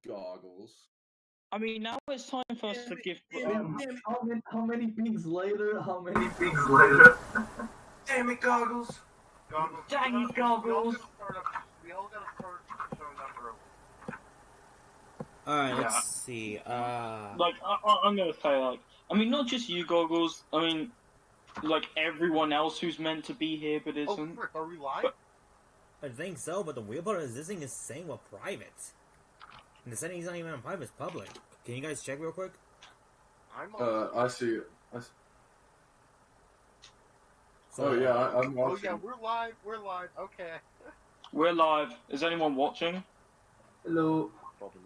goggles. I mean, now it's time for us to give. How many things later? Damn it, goggles! Dang it, goggles! We all gotta start showing up early. Alright, let's see. Like, I'm gonna say, like, I mean, not just you, goggles. I mean, like everyone else who's meant to be here but isn't. Oh, frick, are we live? I think so, but the weird part is this thing is saying we're private. And the setting's not even on private, it's public. Can you guys check real quick? I'm on. I see. So, I'm watching. Oh yeah, we're live. Okay. We're live. Is anyone watching? Hello. Probably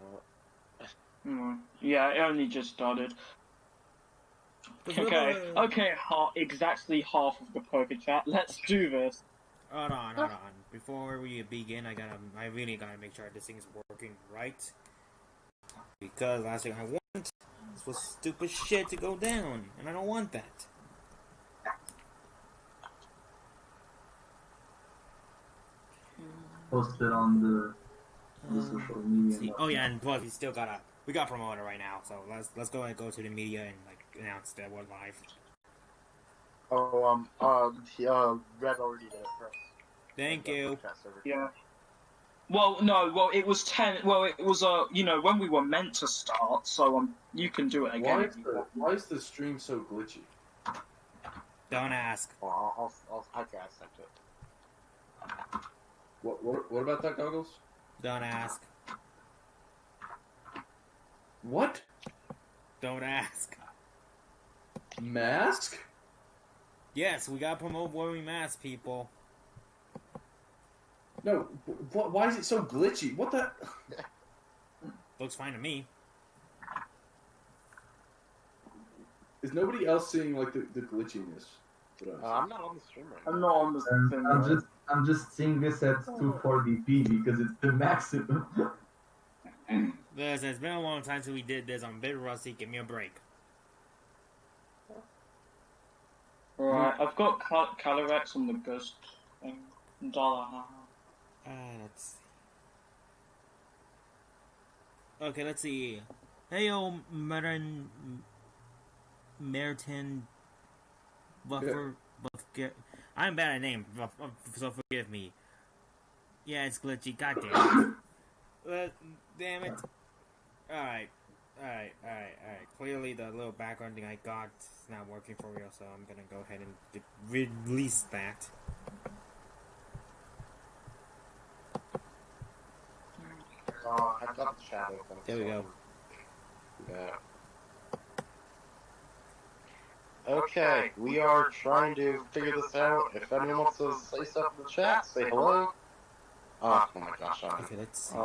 not. Yeah, it only just started. Okay, exactly half of the POKECHAT. Let's do this. Hold on. Before we begin, I really gotta make sure this thing's working right. Because last thing I want is for stupid shit to go down, and I don't want that. Post it on the social media. Oh yeah, and plus we got promoted right now, so let's go and go to the media and like announce that we're live. Red already did it first. Thank you. Yeah. Well, no. Well, it was 10. Well, it was when we were meant to start. So you can do it again. Why is the stream so glitchy? Don't ask. Well, I sent it. What about that, goggles? Don't ask. What? Don't ask. Mask? Yes, we got promoted wearing masks, people. No, why is it so glitchy? What the? Looks fine to me. Is nobody else seeing like the glitchiness? I'm not on the stream right now. I'm not on the thing. I'm just seeing this at 240p because it's the maximum. Listen, it's been a long time since we did this. I'm a bit rusty. Give me a break. Right, I've got Calyrex on the ghost thing. Dollar. Let's see. Okay, let's see. Heyo, Merton Buffer. I'm bad at names, so forgive me. Yeah, it's glitchy. God damn it. Damn it. Alright. Clearly, the little background thing I got is not working for real, so I'm gonna go ahead and release that. I've got the chat open. There we go. Yeah. Okay, we are trying to figure this out. If anyone wants to say stuff in the chat, say hello. Oh my gosh, okay, let's see.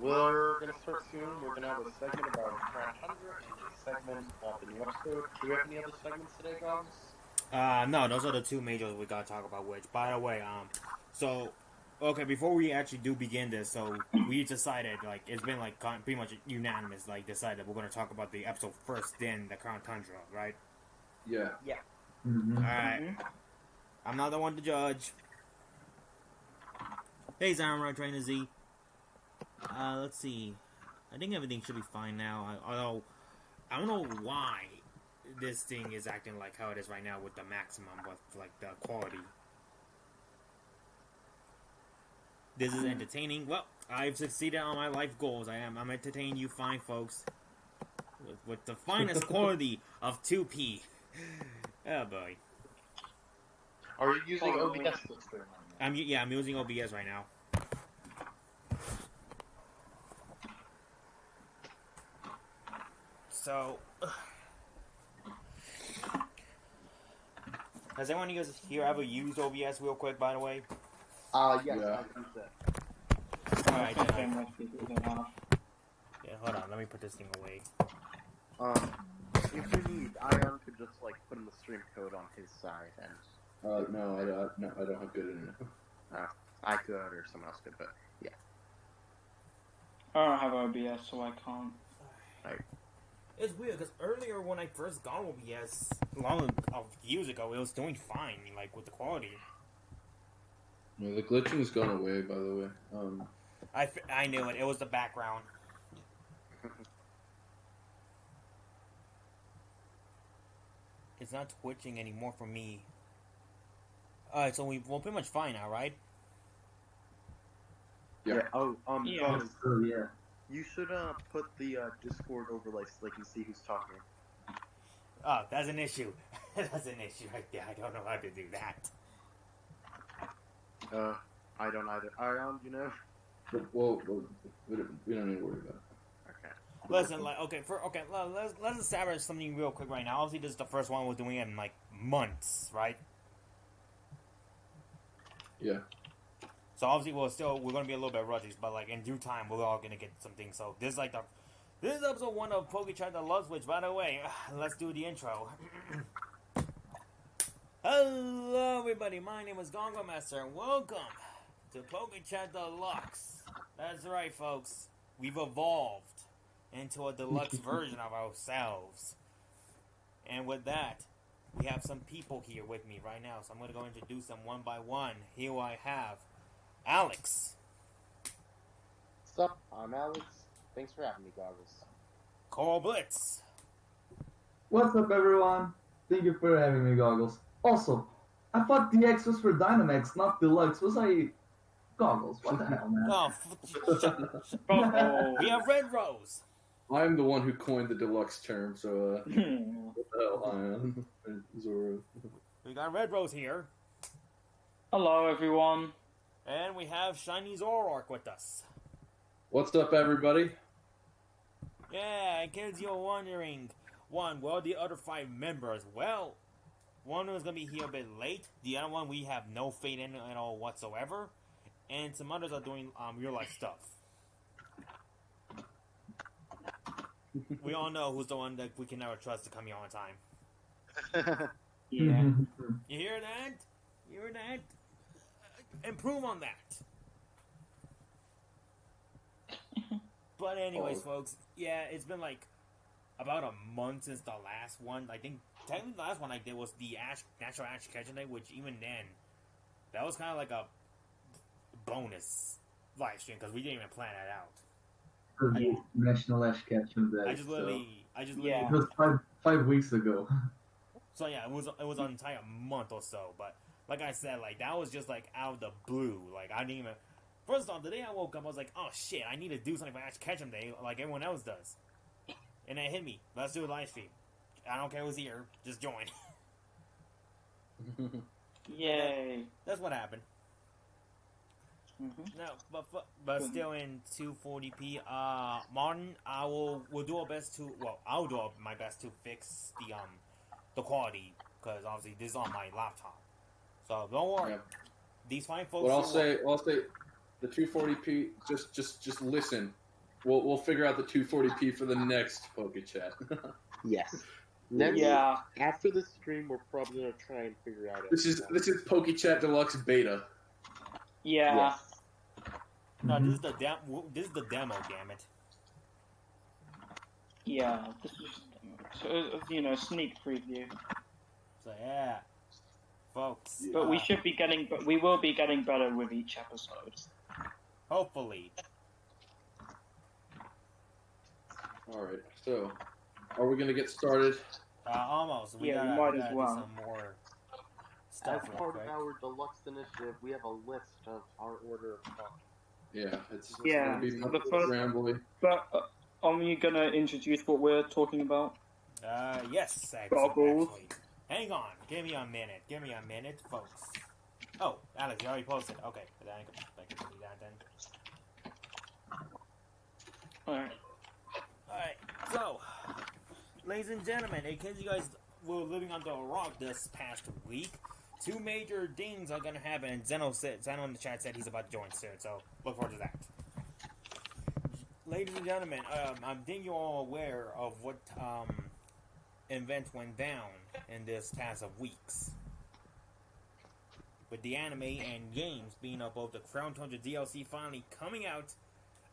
We're gonna start soon. We're gonna have a segment about Tundra and a segment about the new episode. Do we have any other segments today, guys? No, those are the two majors we gotta talk about. Which, by the way, okay, before we actually do begin this, so we decided, like, it's been like pretty much unanimous, like, decided we're gonna talk about the episode first, then the Crown Tundra, right? Yeah. Mm-hmm. Alright. I'm not the one to judge. Hey, Samurai Trainer Z. Let's see. I think everything should be fine now. Although, I don't know why this thing is acting like how it is right now with the maximum, but like the quality. This is entertaining. Well, I've succeeded on my life goals. I'm entertaining you fine folks. With the finest quality of 2P. Oh boy. Are you using OBS? I'm using OBS right now. So, has anyone of you guys here ever used OBS real quick, by the way? Yes, Yeah. I used it. Alright, yeah, hold on, let me put this thing away. If you need, Ion could just like put in the stream code on his side, and No, I don't have good internet. I could or someone else could, but yeah. I don't have OBS, so I can't. Right. It's weird because earlier when I first got OBS, years ago, it was doing fine, like with the quality. No, the glitching's gone away, by the way. I knew it. It was the background. It's not twitching anymore for me. Alright, so we're pretty much fine now, right? Yeah. Oh, Yeah. Goggles, So yeah. you should put the Discord overlay so they can see who's talking. Oh, that's an issue. That's an issue right there. I don't know how to do that. I don't either. Ion, you know? Well, we don't need to worry about it. Okay. Listen, like, let's establish something real quick right now. Obviously, this is the first one we're doing in like months, right? Yeah. So obviously, we're gonna be a little bit rusty, but like in due time, we're all gonna get something. So this is this is episode 1 of POKECHAT DELUXE, which, by the way, let's do the intro. Hello, everybody. My name is Gongo Master, and welcome to POKECHAT DELUXE. That's right, folks. We've evolved into a deluxe version of ourselves. And with that, we have some people here with me right now, so I'm going to go introduce them one by one. Here I have Alex. What's up? I'm Alex. Thanks for having me, Goggles. Coral Blitz. What's up, everyone? Thank you for having me, Goggles. Also, I thought DX was for Dynamax, not Deluxe. Was I... Goggles, what the hell, man? Oh, Oh. we have Red Rose. I'm the one who coined the deluxe term, so what the hell, Ion? Zoro. We got Red Rose here. Hello, everyone. And we have Shiny Zoroark with us. What's up, everybody? Yeah, in case you're wondering, where are the other 5 members? Well, one was going to be here a bit late. The other one, we have no fate in at all whatsoever. And some others are doing real-life stuff. We all know who's the one that we can never trust to come here on time. Yeah. You hear that? You hear that? Improve on that. But anyways, folks, yeah, it's been like about a month since the last one. I think technically the last one I did was the National Ash Catching Day, which even then, that was kind of like a bonus live stream because we didn't even plan that out. The National Ash Catching Day. I just literally. Yeah. It was 5 weeks ago. So yeah, it was an entire month or so. But like I said, like that was just like out of the blue. Like I didn't even. First off, the day I woke up, I was like, oh shit, I need to do something for Ash Ketchum Day, like everyone else does. And it hit me. Let's do a live stream. I don't care who's here, just join. Yay. That's what happened. Mm-hmm. No, but still in 240p. Martin, we'll do our best to. Well, I'll do my best to fix the quality because obviously this is on my laptop. So don't worry. Yeah. These fine folks. Well, I'll say the 240p. Just listen. We'll figure out the 240p for the next POKECHAT. Yes. Next, Yeah. After the stream, we're probably gonna try and figure out. This is POKECHAT Deluxe Beta. Yeah. Yes. No, this is the demo. Damn it. Yeah. This is sneak preview. So yeah, folks. But we will be getting better with each episode. Hopefully. All right. So, are we gonna get started? Almost. We Yeah, we gotta might as do well. some more As stuff real part of quick. our deluxe initiative, we have a list of our order of talking. Yeah, it's Yeah, gonna be the first- rambly. But are you gonna introduce what we're talking about? Yes, Goggles. actually. Hang on. Give me a minute, folks. Oh, Alex, you already posted. Okay, then I can do that then. Alright. Alright, so, ladies and gentlemen, in case you guys were living under a rock this past week, 2 major things are gonna happen, and Zeno in the chat said he's about to join soon, so look forward to that. Ladies and gentlemen, I think you're all aware of what event went down in this past of weeks. With the anime and games being up both the Crown Tundra DLC finally coming out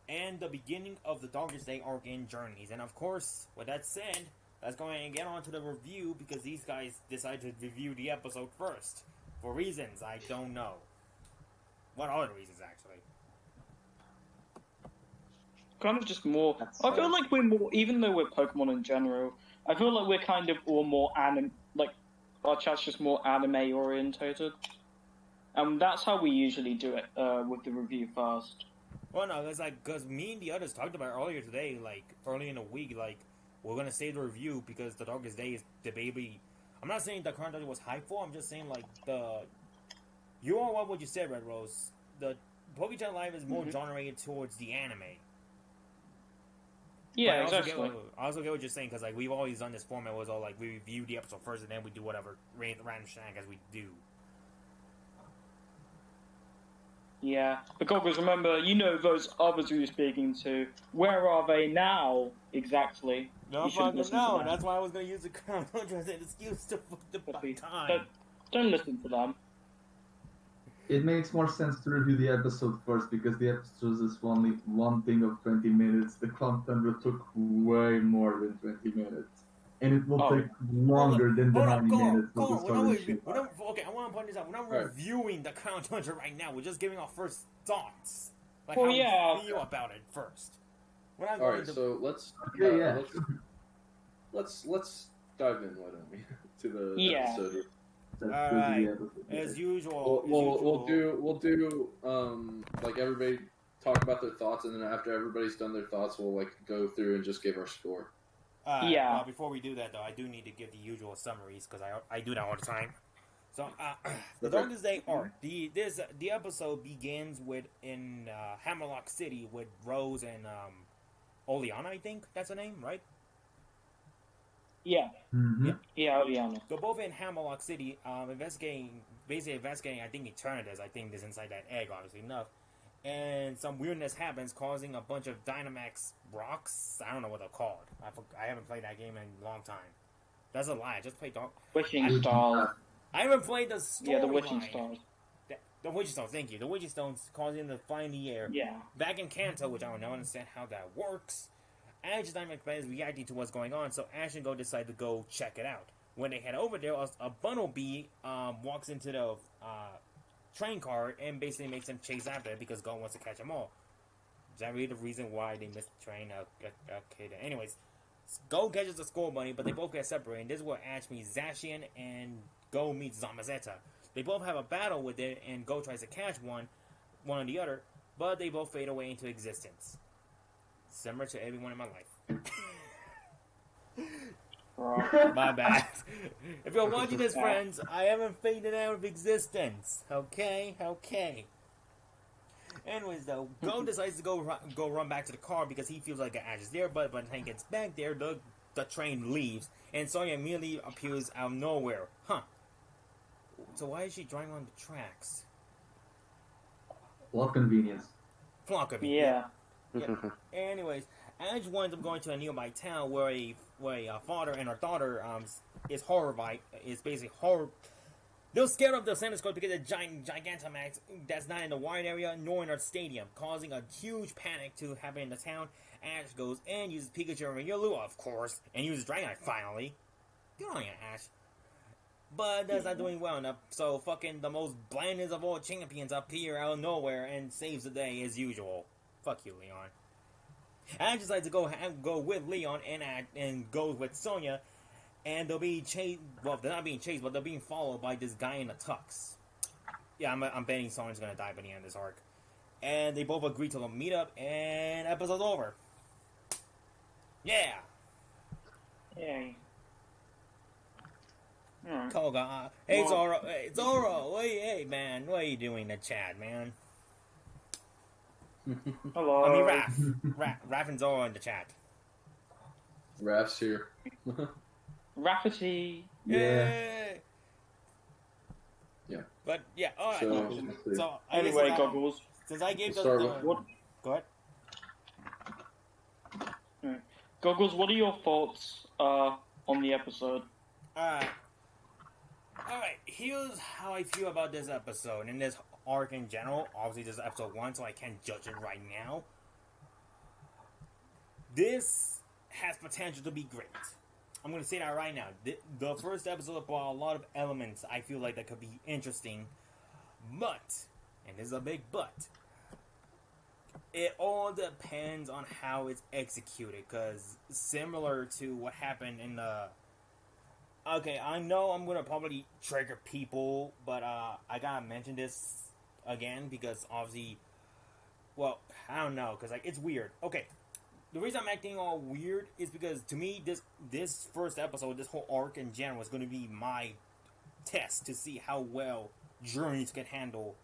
and the beginning of the Darkest Day arc in Journeys. And of course, with that said, let's go ahead and get on to the review because these guys decided to review the episode first. For reasons I don't know. What are the reasons, actually? kind of just more. That's I feel so- like we're more, even though we're Pokemon in general. I feel like we're kind of all more anime. Like our chat's just more anime orientated. That's how we usually do it with the review first. Well, no, it's like because me and the others talked about it earlier today, like early in the week, like we're gonna save the review because the Darkest Day is the baby. I'm not saying the current Dungeon was hypeful. I'm just saying like you are what you said, Red Rose. The PokeChat Live is more generated towards the anime. Yeah, But exactly. I also get what you're saying because like we've always done this format was all like we review the episode first and then we do whatever random shenanigans we do. Yeah, but Goggles, remember, you know those others we were speaking to. Where are they now, exactly? No You shouldn't fucking listen to no. them. That's why I was gonna use the crown as an excuse to fuck the But we- time. Don't listen to them. It makes more sense to review the episode first because the episode is only one thing of 20 minutes. The content took way more than 20 minutes. And it will take longer than the 90 minutes of the story sheet. Okay, I want to point this out. We're not Right. reviewing the Crown Tundra right now. We're just giving our first thoughts. Like Well, how yeah. we feel about it first. We're not All going right, to... so let's Yeah. let's dive in. Why don't we to the Yeah. episode? That's Alright. the episode. As usual, We'll do like everybody talk about their thoughts, and then after everybody's done their thoughts, we'll like go through and just give our score. Yeah. Before we do that, though, I do need to give the usual summaries because I do that all the time. So, the Okay. Darkest Day arc. The episode begins with in Hammerlock City with Rose and Oleana. I think that's her name, right? Yeah. Mm-hmm. Yeah, Oleana. They're both in Hammerlock City, investigating. I think Eternatus. I think is inside that egg, obviously enough. And some weirdness happens, causing a bunch of Dynamax rocks. I don't know what they're called. I haven't played that game in a long time. That's a lie. I just played Dark. Wishing Stars. I haven't played the story. Yeah, the Wishing Stars. The Witching Stones, thank you. The Witching Stones causing them to fly in the air. Yeah. Back in Kanto, which I don't know understand how that works. Ash's Dynamax is reacting to what's going on, so Ash and Go decide to go check it out. When they head over there, a Bunnelby walks into the train car and basically makes them chase after it because Go wants to catch them all. Is that really the reason why they missed the train? Okay, then. Anyways, Go catches the Skull Bunny, but they both get separated. And this is where Ash meets Zacian and Go meets Zamazenta. They both have a battle with it, and Go tries to catch one or the other, but they both fade away into existence. Similar to everyone in my life. My bad. If you're watching this, friends, I haven't faded out of existence. Okay? Anyways, though, Go decides to go run back to the car because he feels like Ash is there, but when he gets back there, the train leaves, and Sonya immediately appears out of nowhere. Huh. So why is she driving on the tracks? Plot convenience. Flock of Yeah. Anyways, Ash winds up going to a nearby town where a father and her daughter is horrified. Is basically horror. They're scared of the Santa Claus because of Gigantamax that's not in the wide area nor in our stadium, causing a huge panic to happen in the town. Ash goes and uses Pikachu and Hellllloooo, of course, and uses Dragonite finally. Good on you, Ash. But that's not doing well enough, so fucking the most blandest of all champions appear out of nowhere and saves the day as usual. Fuck you, Leon. Ash decides to go with Leon and goes with Sonya, and they'll be chased. Well, they're not being chased, but they're being followed by this guy in a tux. Yeah, I'm betting Sonya's gonna die by the end of this arc. And they both agree to meet up, and episode's over. Yeah. Yay. Koga, hey Zoro, hey man, what are you doing in the chat, man? Hello. I mean, Raph and Zoro in the chat. Raph's here. Rafferty. Yay! Yeah. But yeah, all right. So, I guess Anyway, Goggles. since I gave We'll the start with- What? go ahead. Goggles, what are your thoughts on the episode? Alright, here's how I feel about this episode and this arc in general. Obviously, this is episode 1, so I can't judge it right now. This has potential to be great. I'm going to say that right now. The first episode brought a lot of elements I feel like that could be interesting. But, and this is a big but, It all depends on how it's executed, because similar to what happened in the... Okay, I know I'm gonna probably trigger people, but I gotta mention this again, because obviously... Well, I don't know, because like, it's weird. Okay, the reason I'm acting all weird is because, to me, this first episode, this whole arc in general, is gonna be my test to see how well Journeys can handle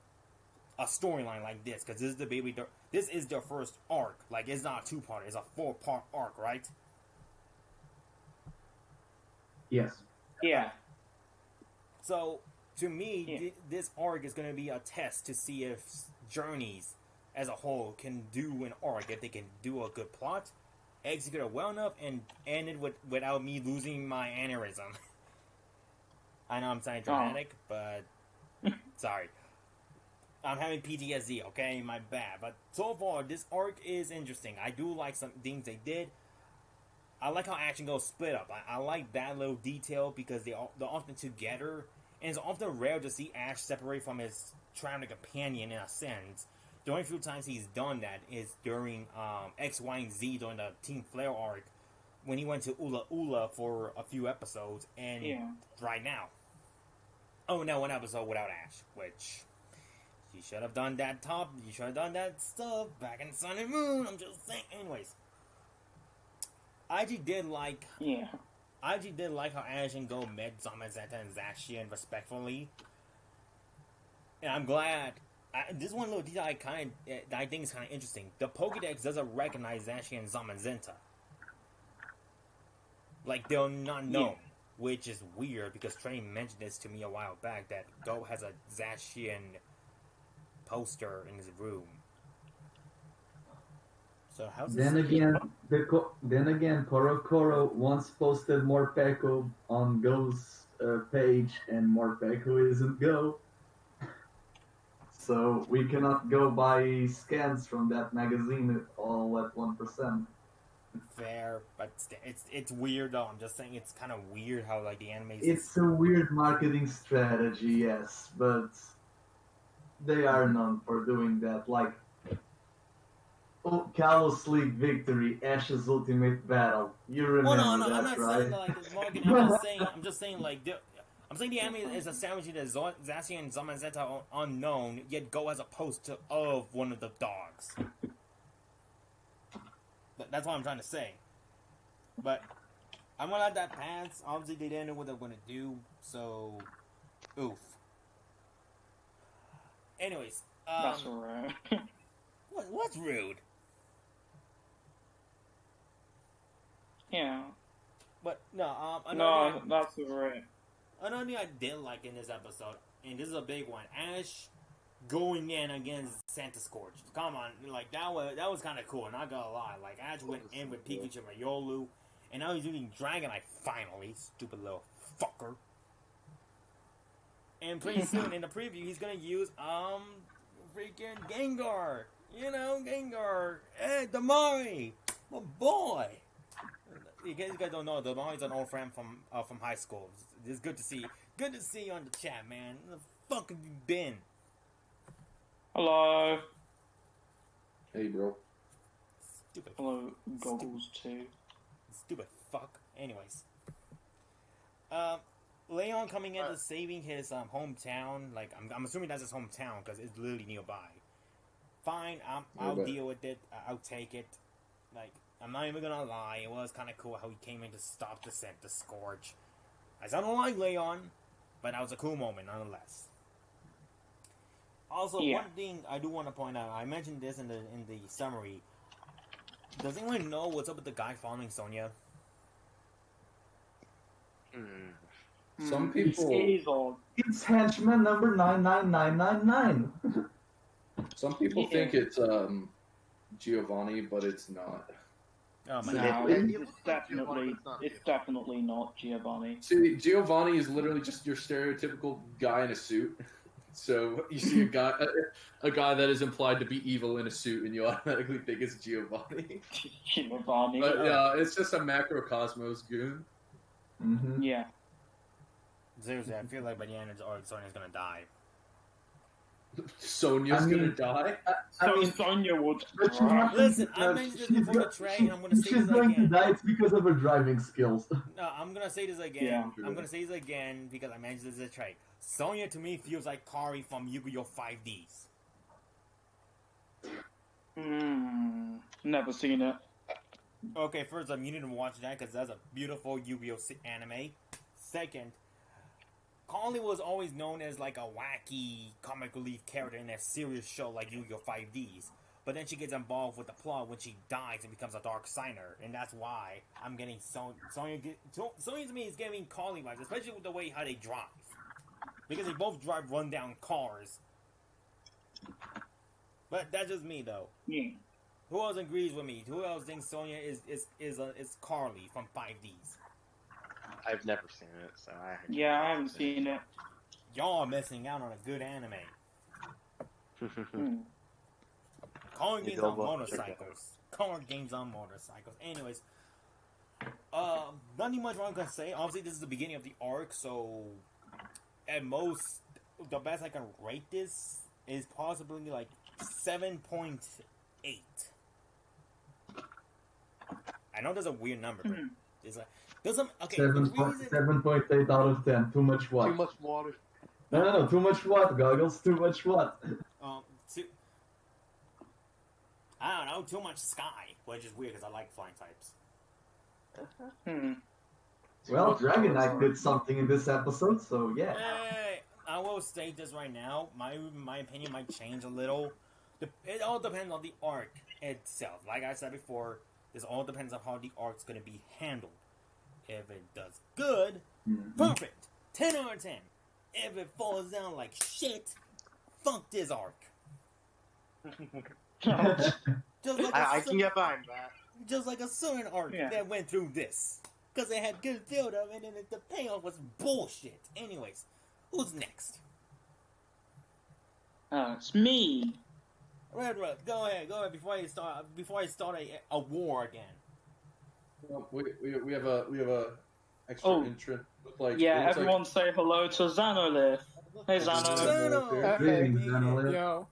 a storyline like this, because this is their first arc. Like, it's not a two-part, it's a 4-part arc, right? Yes. Yeah. So, to me, this arc is going to be a test to see if Journeys as a whole can do an arc, if they can do a good plot, execute it well enough, and end it without me losing my aneurysm. I know I'm sounding dramatic, but sorry. I'm having PTSD, okay? My bad. But so far, this arc is interesting. I do like some things they did. I like how action goes split up. I like that little detail because they're often together. And it's often rare to see Ash separate from his traveling companion in a sense. The only few times he's done that is during X, Y, and Z during the Team Flare arc when he went to Ula Ula for a few episodes. And right now. Oh, no, one episode without Ash, which... You should have done that you should have done that stuff back in Sun and Moon. I'm just saying. Anyways. I actually did like how Ash and Go met Zamazenta and Zacian respectfully. And I'm glad. This one little detail I think is kind of interesting. The Pokédex doesn't recognize Zacian and Zamazenta. Like, they're not known. Which is weird because Trey mentioned this to me a while back that Go has a Zacian poster in his room. So how's this? Then again, Koro once posted Morpeko on Go's page, and Morpeko isn't Go. So we cannot go buy scans from that magazine all at 1%. Fair, but it's weird though. I'm just saying it's kind of weird how like the anime. It's a weird marketing strategy, yes, but they are known for doing that. Like, Kalos League victory, Ash's ultimate battle. You remember I'm that, not right? saying like it's marketing. I'm just saying like I'm saying the anime is establishing that Zacian and Zamazenta are unknown, yet Go has a poster of one of the dogs. That's what I'm trying to say. But I'm gonna let that pass. Obviously, they didn't know what they were gonna do, so oof. Anyways, that's alright. What's rude? Yeah. But no, that's alright. Another thing I did like in this episode, and this is a big one, Ash going in against Santa Scourge. Come on, like that was kind of cool. Not gonna lie, like Ash went in with Pikachu and Yolu, and now he's using Dragonite finally. Stupid little fucker. And pretty soon in the preview, he's gonna use freaking Gengar. You know, Gengar. Hey, Damari, my boy. In case you guys don't know, Damari's an old friend from high school. It's good to see. Good to see you on the chat, man. Where the fuck have you been? Hello. Hey, bro. Stupid. Hello, Goggles too. Stupid fuck. Anyways. Leon coming into saving his hometown. Like, I'm assuming that's his hometown because it's literally nearby. Fine, I'll deal with it. I'll take it. Like, I'm not even gonna lie. It was kind of cool how he came in to stop the Santa Scourge. I don't like Leon, but that was a cool moment nonetheless. Also, one thing I do want to point out, I mentioned this in the summary. Does anyone know what's up with the guy following Sonya? Some people. It's henchman number 99999. Some people think it's Giovanni, but it's not. Oh my No, god! It's definitely not Giovanni. See, Giovanni is literally just your stereotypical guy in a suit. So you see a guy that is implied to be evil in a suit, and you automatically think it's Giovanni. Giovanni. But yeah, it's just a macrocosmos goon. Mm-hmm. Yeah. Seriously, I feel like by the end, Sonya's gonna die. Sonya's gonna die. I mean, Sonya would. but she's not Listen, going I to- mentioned this she's before go- the tray, and I'm gonna say she's this going again. to die. It's because of her driving skills. No, I'm gonna say this again. Yeah. I'm gonna say this again because I mentioned this as a trait. Sonya to me feels like Kari from Yu-Gi-Oh! 5Ds. Never seen it. Okay, first you need to watch that because that's a beautiful Yu-Gi-Oh! Anime. Second, Kari was always known as like a wacky comic relief character in a serious show like Yu-Gi-Oh! 5Ds. But then she gets involved with the plot when she dies and becomes a dark signer, and that's why I'm getting Sonya. Sonya to me is giving Kari vibes, especially with the way how they drive, because they both drive rundown cars. But that's just me though. Yeah. Who else agrees with me? Who else thinks Sonya is Carly from 5Ds? I've never seen it, so I haven't seen it. Y'all are missing out on a good anime. it. Calling Maybe games I'll on go check that motorcycles. Calling games on motorcycles. Anyways, nothing much I'm gonna say. Obviously, this is the beginning of the arc, so at most, the best I can rate this is possibly like 7.8. I know there's a weird number, but it's like there's some okay. the reason- 7.8 out of 10. Too much what? Too much water. No. Too much what, Goggles? Too much what? Too, I don't know, too much sky, which is weird because I like flying types. Well, Dragon Knight did something in this episode, so yeah. Hey, I will state this right now. My opinion might change a little. It all depends on the arc itself. Like I said before, this all depends on how the arc's going to be handled. If it does good, perfect. 10 out of 10. If it falls down like shit, fuck this arc. Just like I can get behind that. Just like a certain arc that went through this. Because it had good build-up and then the payoff was bullshit. Anyways, who's next? It's me. Red, go ahead, before I start a war again. Well, we have a extra entrant with like everyone say hello to Xanolith. Hey Xano. Greetings, Xanolith. Yo.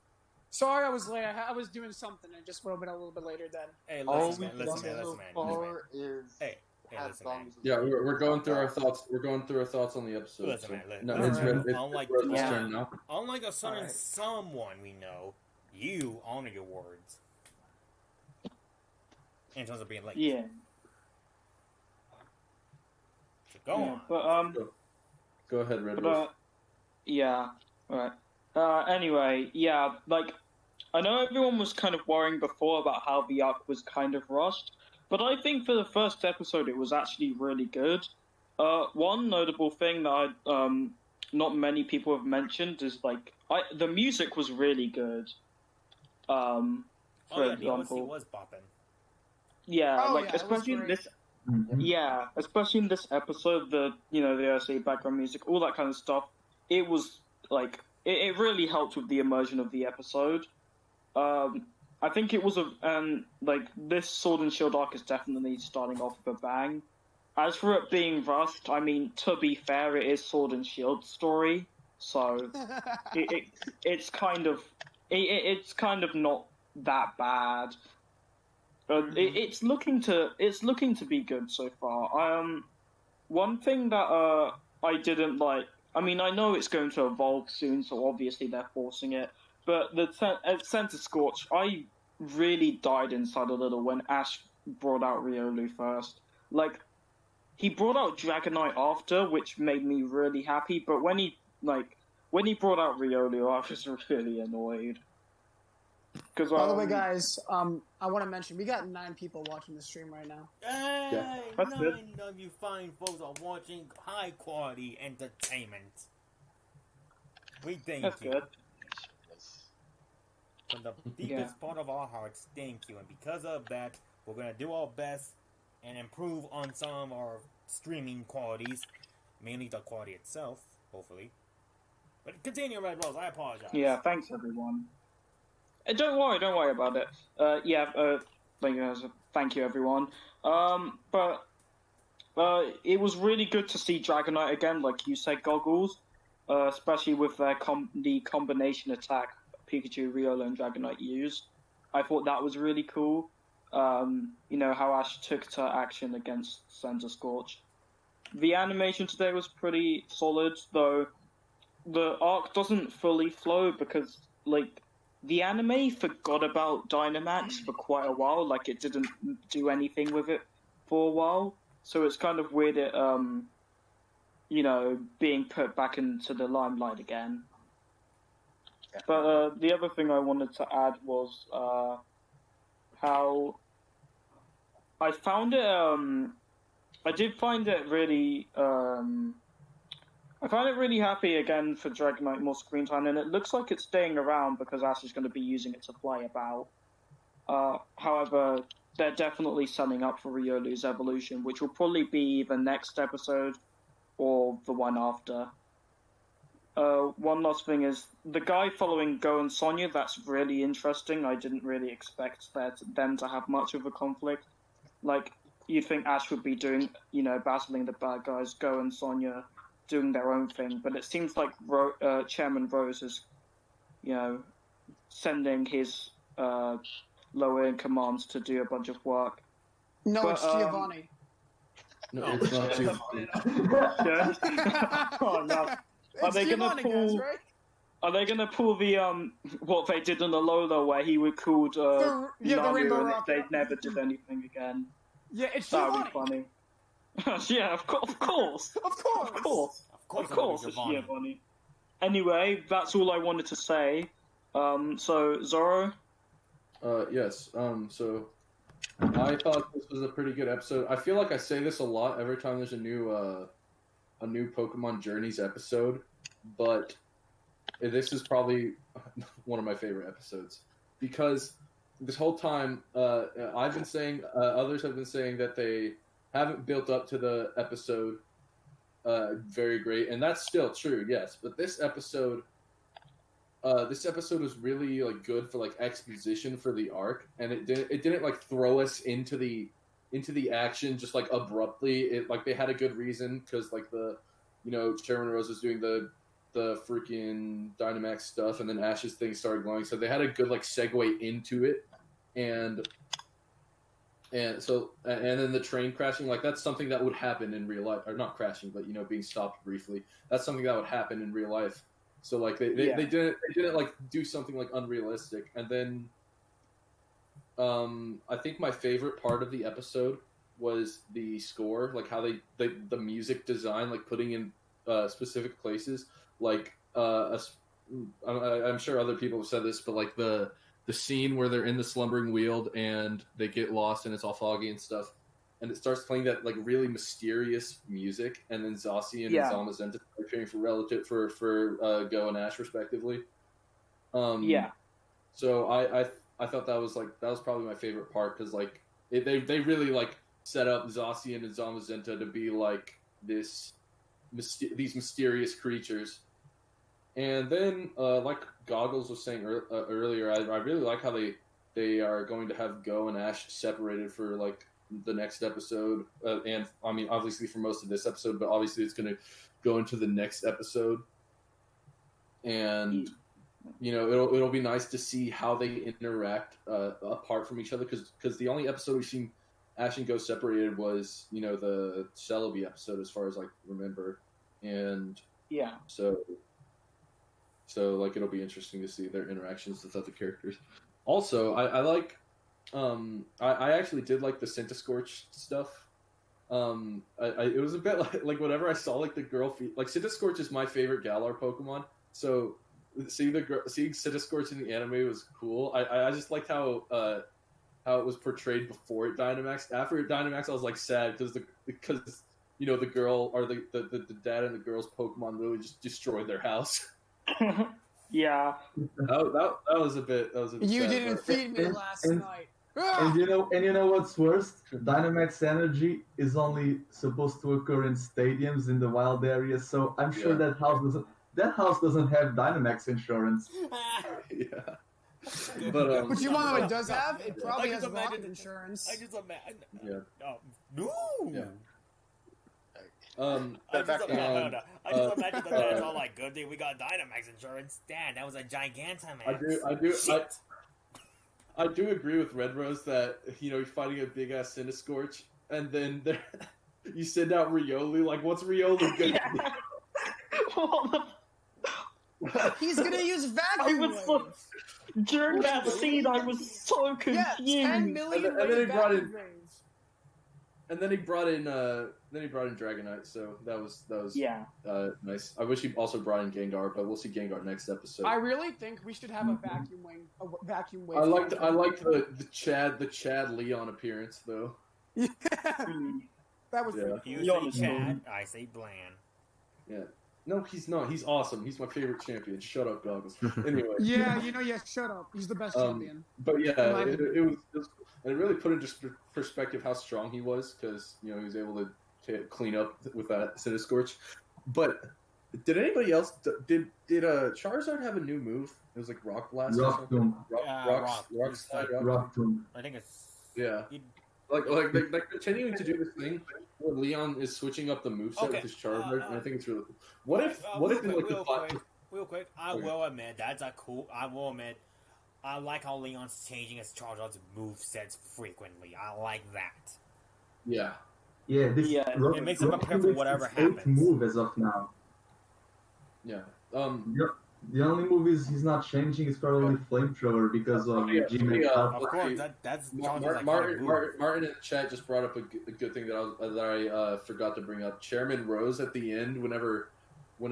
Sorry I was late. I was doing something. I just woke up a little bit later then. Hey, All listen, we've done man. so far is Hey, have listen, man. songs. Yeah, we're going through our thoughts. We're going through our thoughts on the episode. Listen, so. man, listen. No, Alright. it's Unlike- Red's turn now. Unlike a certain someone we know, you honor your words. In terms of being late. Yeah. So go on. But Go ahead, Red. But, yeah, right. Anyway, yeah, like, I know everyone was kind of worrying before about how the arc was kind of rushed, but I think for the first episode it was actually really good. One notable thing that not many people have mentioned is, like, the music was really good. For the example. OST was bopping. Yeah, Oh, like, yeah, it was especially in great. this... Yeah, especially in this episode, the OST background music, all that kind of stuff. It was like it really helped with the immersion of the episode. I think it was like this Sword and Shield arc is definitely starting off with a bang. As for it being rushed, I mean, to be fair, it is Sword and Shield story, so it's kind of not that bad. It's looking to be good so far. One thing that I didn't like. I mean, I know it's going to evolve soon, so obviously they're forcing it. But at Center Scorch, I really died inside a little when Ash brought out Riolu first. Like, he brought out Dragonite after, which made me really happy. But when he brought out Riolu, I was really annoyed. Because By the way, guys, I want to mention we got 9 people watching the stream right now. Hey, That's 9 good. of you fine folks are watching high quality entertainment. We thank That's you. good. From the deepest part of our hearts, thank you. And because of that, we're going to do our best and improve on some of our streaming qualities, mainly the quality itself, hopefully. But continue, Red Rose, I apologize. Yeah, thanks everyone. Don't worry about it. Thank you everyone. But it was really good to see Dragonite again, like you said, Goggles. especially with the combination attack Pikachu, Riolu, and Dragonite used. I thought that was really cool. How Ash took to action against Santa Scorch. The animation today was pretty solid, though the arc doesn't fully flow because, the anime forgot about Dynamax for quite a while. Like, it didn't do anything with it for a while. So it's kind of weird it, being put back into the limelight again. Yeah. But the other thing I wanted to add was how I found it. I did find it really. I found it really happy again for Dragonite more screen time, and it looks like it's staying around because Ash is going to be using it to fly about. However, they're definitely setting up for Riolu's evolution, which will probably be the next episode or the one after. One last thing is the guy following Go and Sonya. That's really interesting. I didn't really expect them to have much of a conflict. Like, you'd think Ash would be doing, battling the bad guys, Go and Sonya doing their own thing, but it seems like Chairman Rose is, sending his lower-in commands to do a bunch of work. No, But, it's Giovanni. No, it's not too. Oh no! It's Giovanni, guys, right? Are they gonna pull the what they did in the Lola where he would called the Namu Rainbow and Rocket. they never did anything again? Yeah, it's That would Giovanni. be funny. Yeah, of course. Of course. Of course, it's Giovanni. Anyway, that's all I wanted to say. So Zoro. Yes. So I thought this was a pretty good episode. I feel like I say this a lot every time there's a new Pokemon Journeys episode, but this is probably one of my favorite episodes because this whole time I've been saying, others have been saying that they haven't built up to the episode very great, and that's still true, yes. But this episode was really good for exposition for the arc, and it didn't throw us into the action just abruptly. It they had a good reason because the Chairman Rose was doing the freaking Dynamax stuff, and then Ash's thing started going, so they had a good segue into it, and then the train crashing, that's something that would happen in real life, or not crashing, but being stopped briefly. That's something that would happen in real life. So they didn't do something unrealistic. And then I think my favorite part of the episode was the score, how the music design, putting in specific places, I'm sure other people have said this, but the scene where they're in the slumbering weald and they get lost and it's all foggy and stuff, and it starts playing that really mysterious music, and then Zacian and Zamazenta are appearing for Go and Ash respectively. So I thought that was probably my favorite part because they really set up Zacian and Zamazenta to be these mysterious creatures. And then, Goggles was saying earlier, I really like how they are going to have Go and Ash separated for the next episode, and I mean obviously for most of this episode, but obviously it's going to go into the next episode, and it'll be nice to see how they interact apart from each other, because the only episode we've seen Ash and Go separated was the Celebi episode, as far as remember, and so it'll be interesting to see their interactions with other characters. Also, I actually did like the Centiskorch stuff. It was a bit whenever I saw the girl Centiskorch is my favorite Galar Pokemon, so seeing Centiskorch in the anime was cool. I just liked how it was portrayed before it Dynamaxed. After it Dynamaxed, I was sad because the girl, or the dad and the girl's Pokemon literally just destroyed their house. Yeah. That was a bit. You sad, didn't but... feed me last night. And you know what's worst? Dynamax energy is only supposed to occur in stadiums in the wild areas, so I'm sure that house doesn't have Dynamax insurance. Yeah. But you want to know it does have? It probably has rocket insurance. I just imagine. Yeah. No. Yeah. I I just imagine the man's all like, "Good thing we got Dynamax insurance." Damn, that was a Gigantamax. I do agree with Red Rose that you're fighting a big ass Cinescorch, and then you send out Riolu. Like, what's Riolu gonna do? What the He's gonna use vacuum waves. During that scene, I was so confused. Yeah, 10 million and then he brought vacuum in, waves. and then he brought in Dragonite. So that was nice. I wish he also brought in Gengar, but we'll see Gengar next episode. I really think we should have a vacuum wave. I liked the Chad Leon appearance though. Yeah, that was pretty You cool. say Chad, I say Bland. Yeah. No, he's not. He's awesome. He's my favorite champion. Shut up, Goggles. Anyway. Yeah, shut up. He's the best champion. But yeah, it really put into perspective how strong he was, because he was able to clean up with that Cinescorch. But did anybody else? Did Charizard have a new move? It was like Rock Blast. Rock Tomb. Rock Tomb. I think it's Like continuing to do this thing where Leon is switching up the moveset with his Charizard, and I think it's really cool. What if real quick, I will admit I like how Leon's changing his Charizard's movesets frequently. I like that. Yeah. Yeah, it makes him prepare for whatever happens. Move as of now. Yeah. The only move he's not changing is probably Flamethrower because of G-Max. Of course, that's Martin in the chat just brought up a good thing that I forgot to bring up. Chairman Rose at the end, whenever it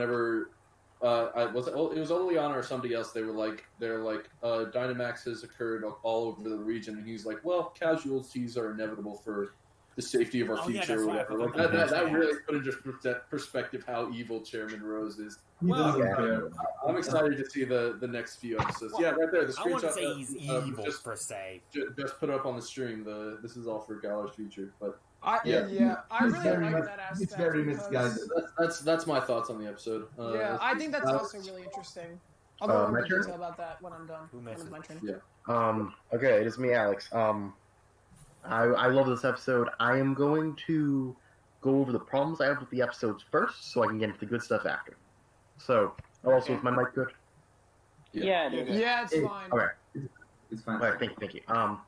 was only Leon or somebody else. They're like Dynamax has occurred all over the region, and he's like, well, casualties are inevitable for the safety of our future, or whatever. That really put into perspective how evil Chairman Rose is. I'm excited to see the next few episodes. Yeah, right there. The screenshot. I wouldn't say he's evil per se. Just put up on the stream. This is all for Galar's future, but I really like that aspect. It's very misguided. That's my thoughts on the episode. I think that's also really interesting. I'll go into detail about that when I'm done. Who misses? My turn. Yeah. Okay, it is me, Alex. I love this episode. I am going to go over the problems I have with the episodes first, so I can get into the good stuff after. So, also, is my mic good? Yeah, it's fine. Okay. It's fine. All right, thank you. I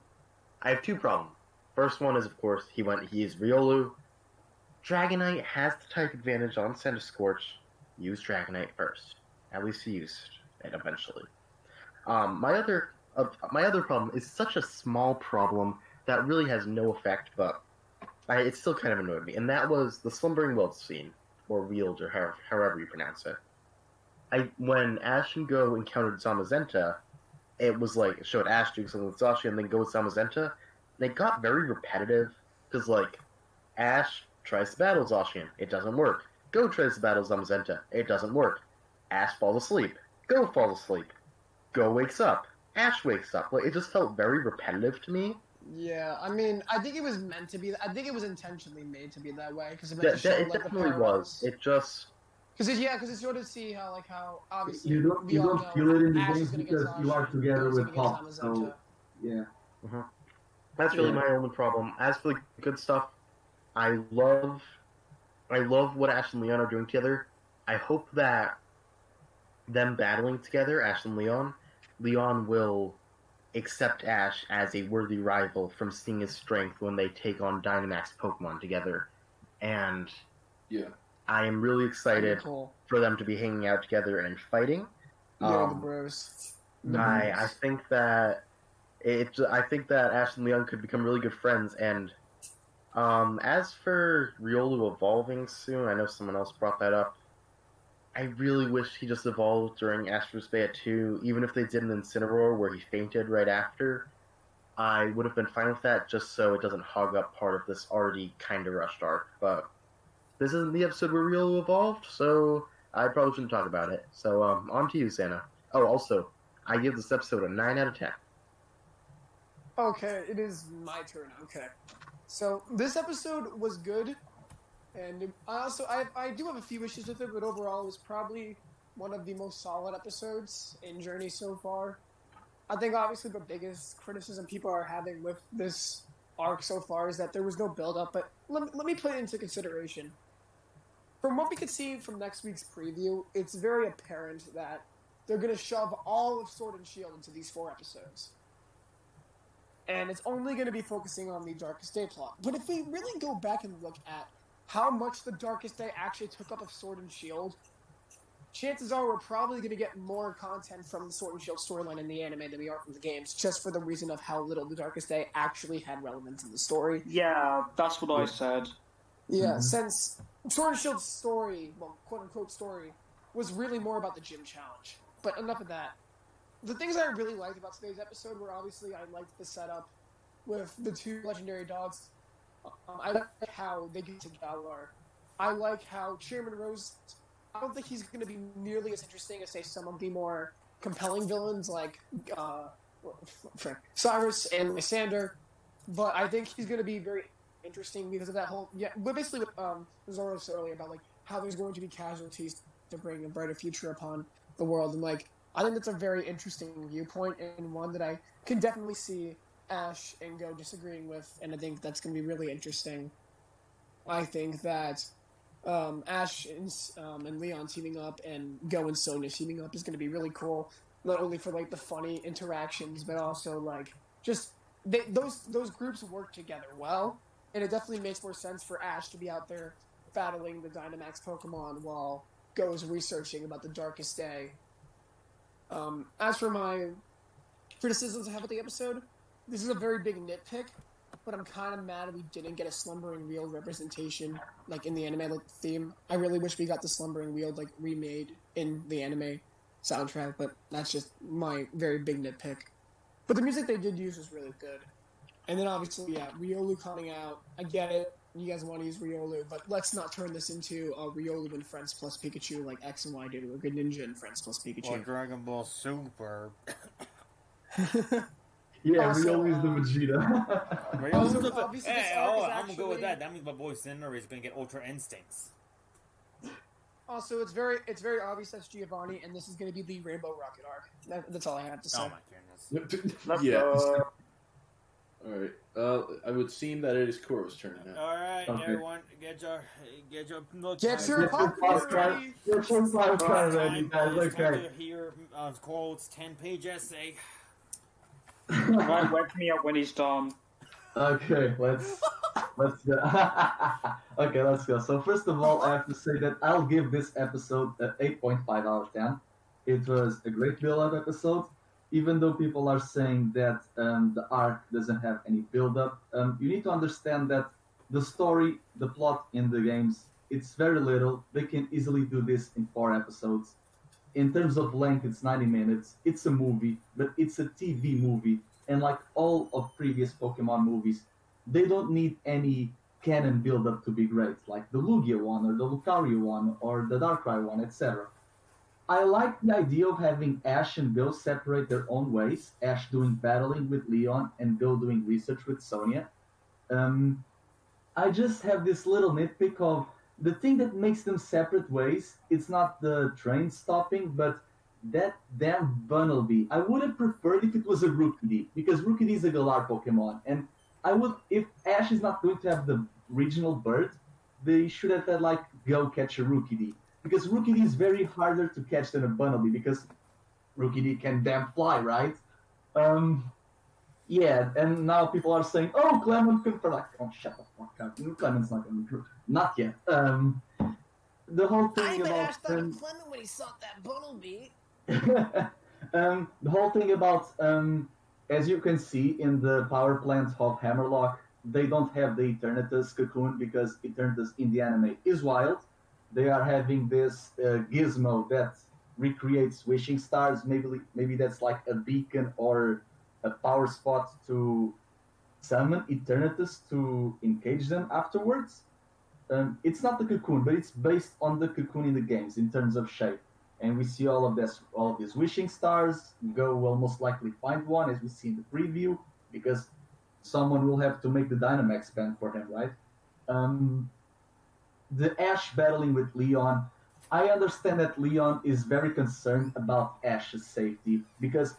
have two problems. First one is, of course, he is Riolu. Dragonite has the type advantage on Cinescorch. Use Dragonite first. At least he used it eventually. My other problem is such a small problem that really has no effect, but it still kind of annoyed me. And that was the Slumbering World scene, or Wield, or however you pronounce it. When Ash and Go encountered Zamazenta, it was like, it showed Ash doing something with Zacian and then Go with Zamazenta. And it got very repetitive, because, like, Ash tries to battle Zacian, it doesn't work. Go tries to battle Zamazenta, it doesn't work. Ash falls asleep, Go falls asleep. Go wakes up, Ash wakes up. Like, it just felt very repetitive to me. Yeah, I mean, I think it was meant to be. I think it was intentionally made to be that way, because it definitely was. It just... Because it's sort of see how obviously you don't feel it in the game because you are together with Pop. So yeah. Mm-hmm. That's really my only problem. As for the good stuff, I love what Ash and Leon are doing together. I hope that them battling together, Ash and Leon will accept Ash as a worthy rival from seeing his strength when they take on Dynamax Pokemon together. And I am really excited for them to be hanging out together and fighting. The bros. I think that Ash and Leon could become really good friends. And as for Riolu evolving soon, I know someone else brought that up. I really wish he just evolved during Astro's Bay at 2, even if they did an Incineroar where he fainted right after. I would have been fine with that, just so it doesn't hog up part of this already kind of rushed arc. But this isn't the episode where Riolu evolved, so I probably shouldn't talk about it. So, on to you, Santa. Oh, also, I give this episode a 9 out of 10. Okay, it is my turn. Okay. So, this episode was good. And I do have a few issues with it, but overall it was probably one of the most solid episodes in Journey so far. I think obviously the biggest criticism people are having with this arc so far is that there was no build-up, but let me put it into consideration. from what we could see from next week's preview, it's very apparent that they're going to shove all of Sword and Shield into these 4 episodes. And it's only going to be focusing on the Darkest Day plot. But if we really go back and look at how much the Darkest Day actually took up of Sword and Shield, chances are we're probably going to get more content from the Sword and Shield storyline in the anime than we are from the games, just for the reason of how little the Darkest Day actually had relevance in the story. Yeah, that's what I said. Yeah, since Sword and Shield's story, well, quote-unquote story, was really more about the gym challenge. But enough of that. The things I really liked about today's episode were obviously I liked the setup with the 2 legendary dogs. I like how they get to Galar. I like how Chairman Rose, I don't think he's going to be nearly as interesting as, say, some of the more compelling villains like Cyrus and Lysander, but I think he's going to be very interesting because of that whole, but basically what Zoro said earlier about like how there's going to be casualties to bring a brighter future upon the world, and like I think that's a very interesting viewpoint and one that I can definitely see Ash and Go disagreeing with, and I think that's going to be really interesting. I think that Ash and Leon teaming up and Go and Sonya teaming up is going to be really cool, not only for like the funny interactions, but also like just those groups work together well, and it definitely makes more sense for Ash to be out there battling the Dynamax Pokemon while Go is researching about the Darkest Day. As for my criticisms I have of the episode, this is a very big nitpick, but I'm kind of mad we didn't get a Slumbering Wheel representation, like in the anime like theme. I really wish we got the Slumbering Wheel like remade in the anime soundtrack, but that's just my very big nitpick. But the music they did use was really good. And then obviously, Riolu coming out. I get it. You guys want to use Riolu, but let's not turn this into a Riolu and Friends plus Pikachu like X and Y did with Greninja and Friends plus Pikachu. Or Dragon Ball Super. Yeah, Also, Riolu is the Vegeta. Also, obviously, this arc is I'm gonna go with actually- that. That means my boy Cinder is gonna get Ultra Instincts. Also, it's very obvious that's Giovanni, and this is going to be the Rainbow Rocket arc. That's all I have to say. Oh my goodness. Let's Yeah. go. Alright. I would seem that it is Kuro's turn now. All right, Okay. everyone, get your milk. Get your popcorn ready. Get your popcorn ready, guys. It's time Okay. to hear Cole's 10-page essay. Right, wake me up when he's done. Okay, let's go. Okay, let's go. So first of all, I have to say that I'll give this episode an 8.5 out of 10. It was a great build-up episode, even though people are saying that the arc doesn't have any build-up. You need to understand that the story, the plot in the games, it's very little. They can easily do this in 4 episodes. In terms of length, it's 90 minutes. It's a movie, but it's a TV movie. And like all of previous Pokemon movies, they don't need any canon build-up to be great, like the Lugia one, or the Lucario one, or the Darkrai one, etc. I like the idea of having Ash and Bill separate their own ways, Ash doing battling with Leon, and Bill doing research with Sonya. I just have this little nitpick of the thing that makes them separate ways. It's not the train stopping, but that damn Bunnelby. I would have preferred if it was a Rookidee, because Rookidee is a Galar Pokemon, and I would, if Ash is not going to have the regional bird, they should have had like go catch a Rookidee, because Rookidee is very harder to catch than a Bunnelby, because Rookidee can damn fly, right? Yeah, and now people are saying, oh, Clement can for like, oh, shut the fuck up. Clement's not going to be not yet. The whole thing about Clement when he saw that Bunnelby. the whole thing about as you can see in the power plant of Hammerlock, they don't have the Eternatus cocoon because Eternatus in the anime is wild. They are having this gizmo that recreates wishing stars. Maybe that's like a beacon or a power spot to summon Eternatus to engage them afterwards. It's not the cocoon, but it's based on the cocoon in the games in terms of shape. And we see all of these wishing stars. Go will most likely find one, as we see in the preview, because someone will have to make the Dynamax band for him, right? The Ash battling with Leon. I understand that Leon is very concerned about Ash's safety, because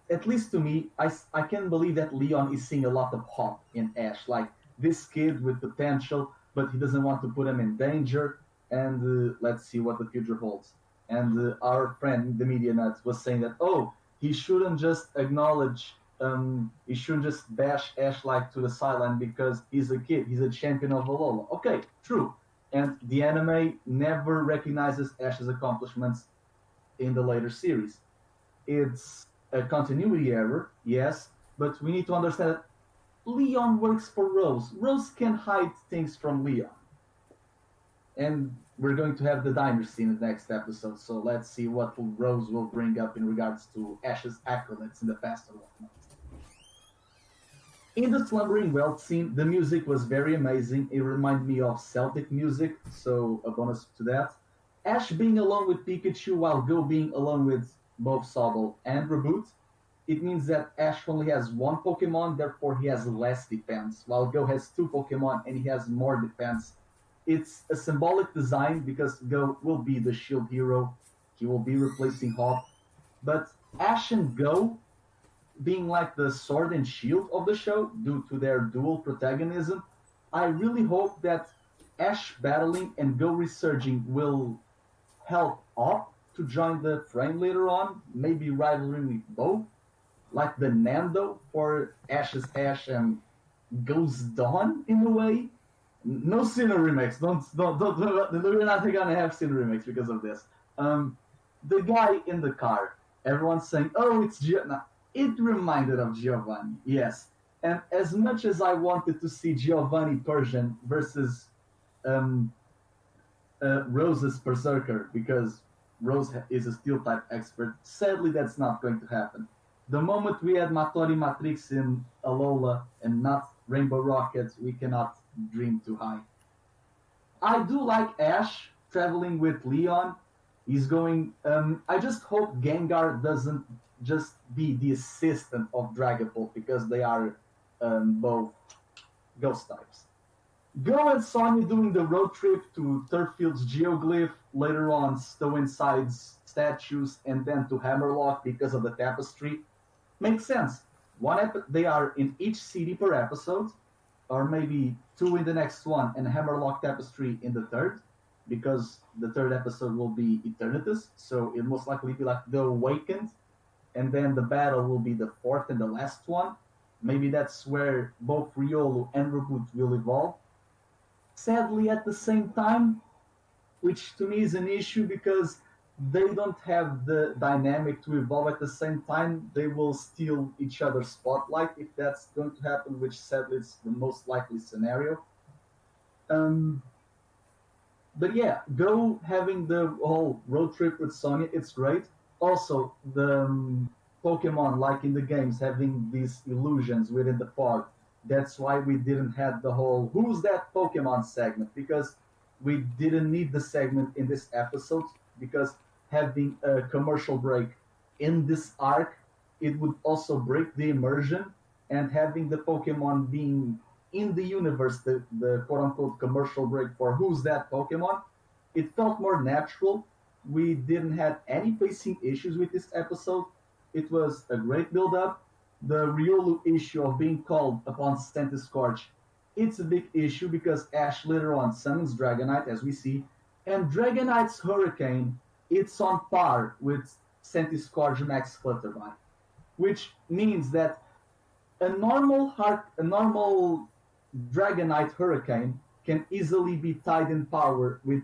at least to me, I can believe that Leon is seeing a lot of hope in Ash, like this kid with potential, but he doesn't want to put him in danger. and let's see what the future holds. And our friend, the media nut, was saying that, oh, he shouldn't just acknowledge, he shouldn't just bash Ash like to the sideline because he's a kid, he's a champion of Hellllloooo. Okay, true. And the anime never recognizes Ash's accomplishments in the later series. It's a continuity error, yes, but we need to understand that Leon works for Rose. Rose can hide things from Leon. And we're going to have the diner scene in the next episode, so let's see what Rose will bring up in regards to Ash's accolades in the past and whatnot. In the Slumbering Wealth scene, the music was very amazing. It reminded me of Celtic music, so a bonus to that. Ash being alone with Pikachu while Go being alone with both Sobble and Reboot, it means that Ash only has one Pokemon, therefore he has less defense, while Go has two Pokemon and he has more defense. It's a symbolic design because Go will be the shield hero, he will be replacing Hop, but Ash and Go being like the sword and shield of the show due to their dual protagonism, I really hope that Ash battling and Go resurging will help Hop to join the frame later on, maybe rivaling with both, like the Nando for Ash's Ash and Go's Dawn in a way. No Sinnoh remix. Don't. We're not gonna have Sinnoh remix because of this. The guy in the car. Everyone's saying, "Oh, it's Giovanni." It reminded of Giovanni, yes. And as much as I wanted to see Giovanni Persian versus Rose's Berserker, because Rose is a Steel type expert, sadly that's not going to happen. The moment we had Matori Matrix in Alola and not Rainbow Rocket, we cannot dream too high. I do like Ash traveling with Leon. He's going. I just hope Gengar doesn't just be the assistant of Dragapult because they are both ghost types. Go and Sonya doing the road trip to Turffield's Geoglyph, later on Stow-Inside's statues, and then to Hammerlock because of the tapestry. Makes sense. They are in each city per episode, or maybe two in the next one, and Hammerlock Tapestry in the third, because the third episode will be Eternatus, so it most likely be like The Awakened, and then the battle will be the fourth and the last one. Maybe that's where both Riolu and Reboot will evolve. Sadly, at the same time, which to me is an issue because they don't have the dynamic to evolve at the same time, they will steal each other's spotlight if that's going to happen, which sadly is the most likely scenario. But yeah, Go having the whole road trip with Sonya, it's great. Also, the Pokemon, like in the games, having these illusions within the fog. That's why we didn't have the whole "Who's that Pokemon" segment, because we didn't need the segment in this episode, because having a commercial break in this arc, it would also break the immersion, and having the Pokemon being in the universe, the quote-unquote commercial break for "Who's that Pokemon," it felt more natural. We didn't have any pacing issues with this episode. It was a great build-up. The Riolu issue of being called upon Centiskorch, it's a big issue because Ash later on summons Dragonite, as we see, and Dragonite's Hurricane, it's on par with Centiskorch Max Clutterby, which means that a normal Dragonite Hurricane can easily be tied in power with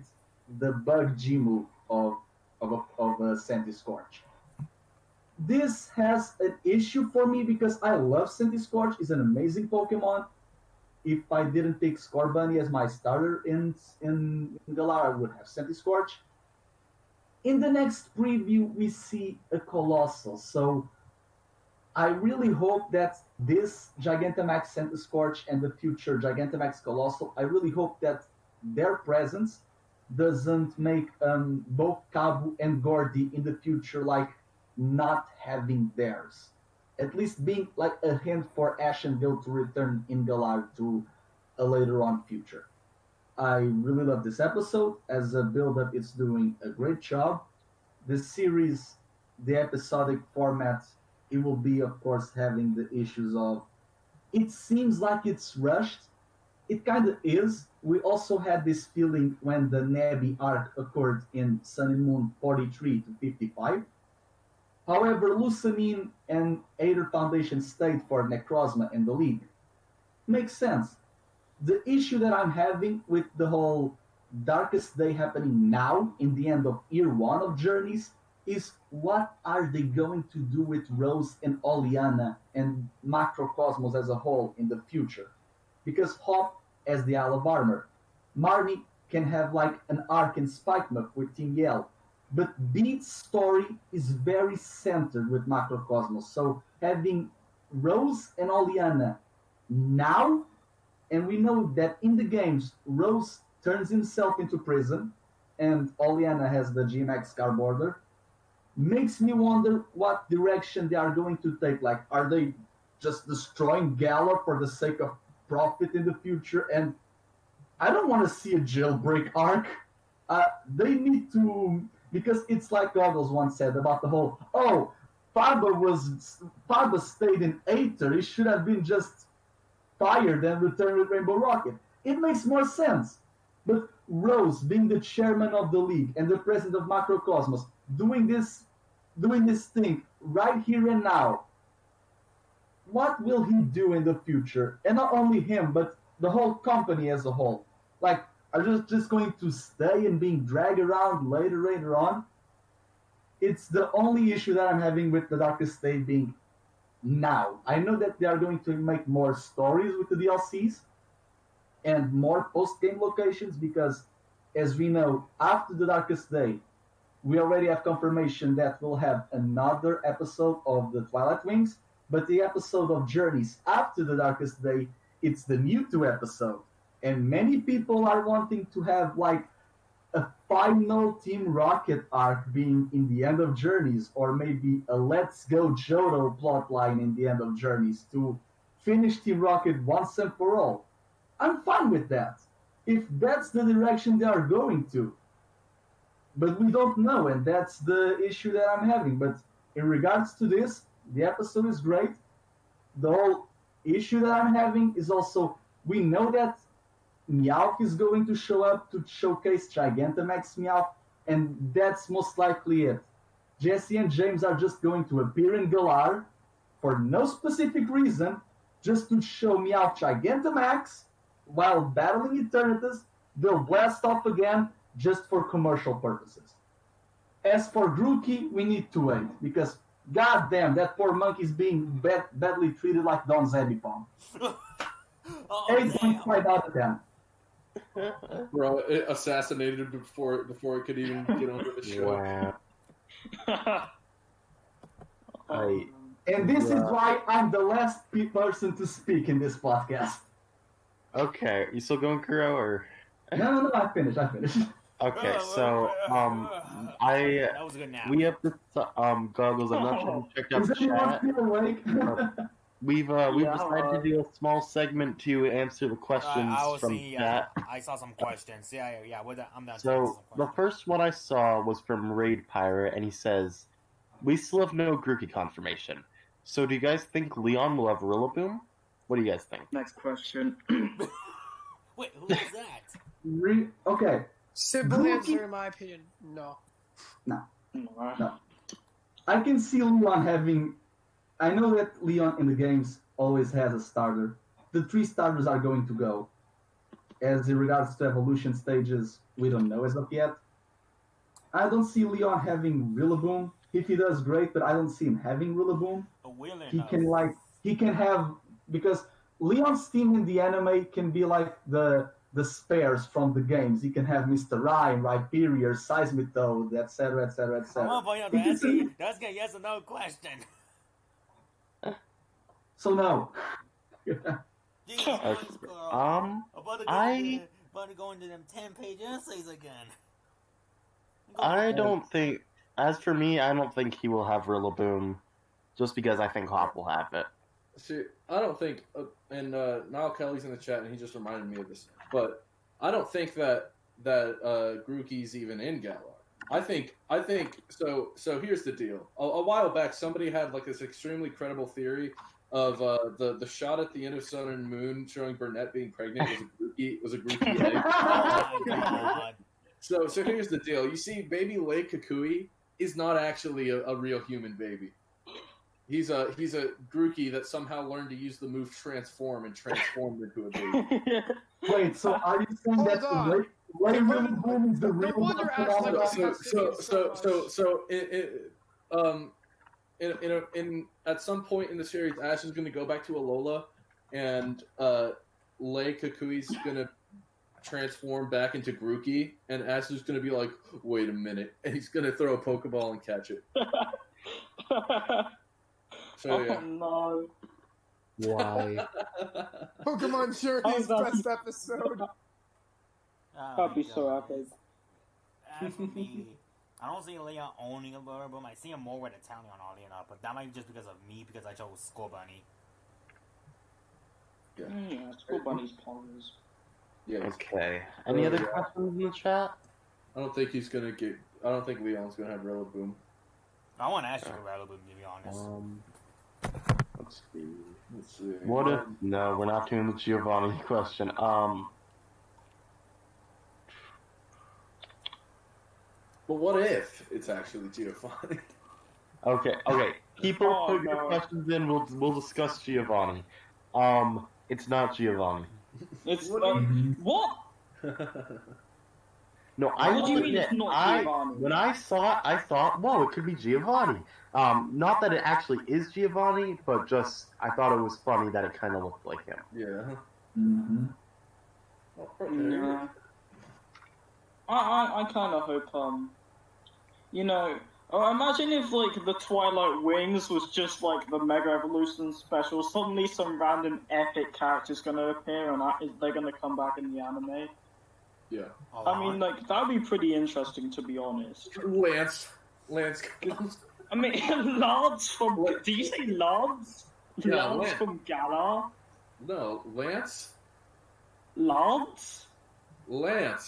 the Bug G move of Centiskorch. This has an issue for me because I love Centiskorch. It's an amazing Pokemon. If I didn't pick Scorbunny as my starter in Galar, I would have Centiskorch. In the next preview, we see a Colossal. So I really hope that this Gigantamax Centiskorch and the future Gigantamax Colossal, I really hope that their presence doesn't make both Kabu and Gordy in the future like not having theirs. At least being like a hint for Ash and Gil to return in Galar to a later on future. I really love this episode. As a build-up, it's doing a great job. The series, the episodic format, it will be, of course, having the issues of, it seems like it's rushed. it kind of is. We also had this feeling when the Navi arc occurred in Sun and Moon 43 to 55. However, Lusamine and Aether Foundation stayed for Necrozma and the League. Makes sense. The issue that I'm having with the whole Darkest Day happening now, in the end of year 1 of Journeys, is what are they going to do with Rose and Oleana and Macrocosmos as a whole in the future? Because Hop has the Isle of Armor. Marnie can have like an arc in Spikemup with Team Yell. But Beat's story is very centered with Macrocosmos. So having Rose and Oleana now, and we know that in the games, Rose turns himself into prison, and Oleana has the GMX Scar border, makes me wonder what direction they are going to take. Like, are they just destroying Gala for the sake of profit in the future? And I don't want to see a jailbreak arc. They need to, because it's like Goggles once said about the whole, oh, Farba stayed in Aether, he should have been just fired and returned with Rainbow Rocket. It makes more sense. But Rose, being the chairman of the league and the president of Macrocosmos, doing this thing right here and now, what will he do in the future? And not only him, but the whole company as a whole. Like, are just going to stay and being dragged around later on? It's the only issue that I'm having with the Darkest Day being now. I know that they are going to make more stories with the DLCs and more post-game locations because, as we know, after the Darkest Day, we already have confirmation that we'll have another episode of the Twilight Wings, but the episode of Journeys after the Darkest Day, it's the Mewtwo episode. And many people are wanting to have, like, a final Team Rocket arc being in the end of Journeys, or maybe a Let's Go Johto plotline in the end of Journeys to finish Team Rocket once and for all. I'm fine with that, if that's the direction they are going to. But we don't know, and that's the issue that I'm having. But in regards to this, the episode is great. The whole issue that I'm having is also, we know that Meowth is going to show up to showcase Gigantamax Meowth, and that's most likely it. Jesse and James are just going to appear in Galar for no specific reason, just to show Meowth Gigantamax while battling Eternatus. They'll blast off again just for commercial purposes. As for Grookey, we need to wait, because goddamn, that poor monkey's being badly treated like Don Zebipon. 8.5 out of 10. Bro, it assassinated him before it could even get onto the show. Wow. And this is why I'm the last person to speak in this podcast. Okay, you still going, Kuro, or? No, I finished. Okay, so, that was a good nap. we have this, Goggles, I'm not sure if you checked out Is the anyone chat. still awake? We've decided to do a small segment to answer the questions I was from seeing, chat. I saw some questions. Yeah. I'm done. So, the first one I saw was from Raid Pirate, and he says, we still have no Grookey confirmation. So, do you guys think Leon will have Rillaboom? What do you guys think? Next question. Wait, who is that? Okay. Simple Grookey- answer, in my opinion, no. No. I can see Leon having... I know that Leon in the games always has a starter. The 3 starters are going to go. As in regards to evolution stages, we don't know as of yet. I don't see Leon having Rillaboom. If he does, great, but I don't see him having Rillaboom. He can have, because Leon's team in the anime can be like the spares from the games. He can have Mr. Rhyme, Rhyperior, Seismitoad, etc., etc., I'm etc. gonna find out that's a yes or no question. So no. Jesus Okay. Christ, girl. About to go into them 10-page essays again. I don't think, as for me, I don't think he will have Rillaboom, just because I think Hop will have it. See, I don't think, and Niall Kelly's in the chat, and he just reminded me of this, but I don't think that Grookey's even in Galar. I think so here's the deal. A while back, somebody had like this extremely credible theory of the shot at the end of Sun and Moon showing Burnett being pregnant was a Grookey egg. Oh my god. So here's the deal. You see, baby Lei Kukui is not actually a real human baby. He's a Grookey that somehow learned to use the move Transform and transformed into a baby. Wait, so are you saying Hold that on. Lei Boom is the real wonder one? actually in at some point in the series, Ash is going to go back to Alola, and Lei Kukui's going to transform back into Grookey, and Ash is going to be like, "Wait a minute," and he's going to throw a Pokeball and catch it. So yeah. Oh no. Why? Pokemon Journey's best episode. Oh That'd be my so God. epic. As for me, I don't see Leon owning a bird, but I see him more with Italian oddly enough. But that might be just because of me, because I chose Skull Bunny. Yeah, School Bunny's powers. Yeah. Okay. Any other questions in the chat? I don't think he's going to get. I don't think Leon's going to have Rillaboom. I want Ash to go Rillaboom, to be honest. Let's see. Let's see. What if? No, we're not doing the Giovanni question. But what if it's actually Giovanni? Okay. People Oh, put your no. questions in. We'll discuss Giovanni. It's not Giovanni. It's What do what? No, I What will do you mean admit, it's not Giovanni? when I saw it, I thought, whoa, it could be Giovanni. Not that it actually is Giovanni, but just I thought it was funny that it kind of looked like him. Yeah. Mm-hmm. No. I kind of hope imagine if like the Twilight Wings was just like the Mega Evolution special. Suddenly, some random epic character's gonna appear, and they're gonna come back in the anime. Yeah. Oh, I mean, like that'd be pretty interesting, to be honest. Lance comes. I mean, Lance from. Do you say Lance? Yeah, Lance Lance. from Galar? No, Lance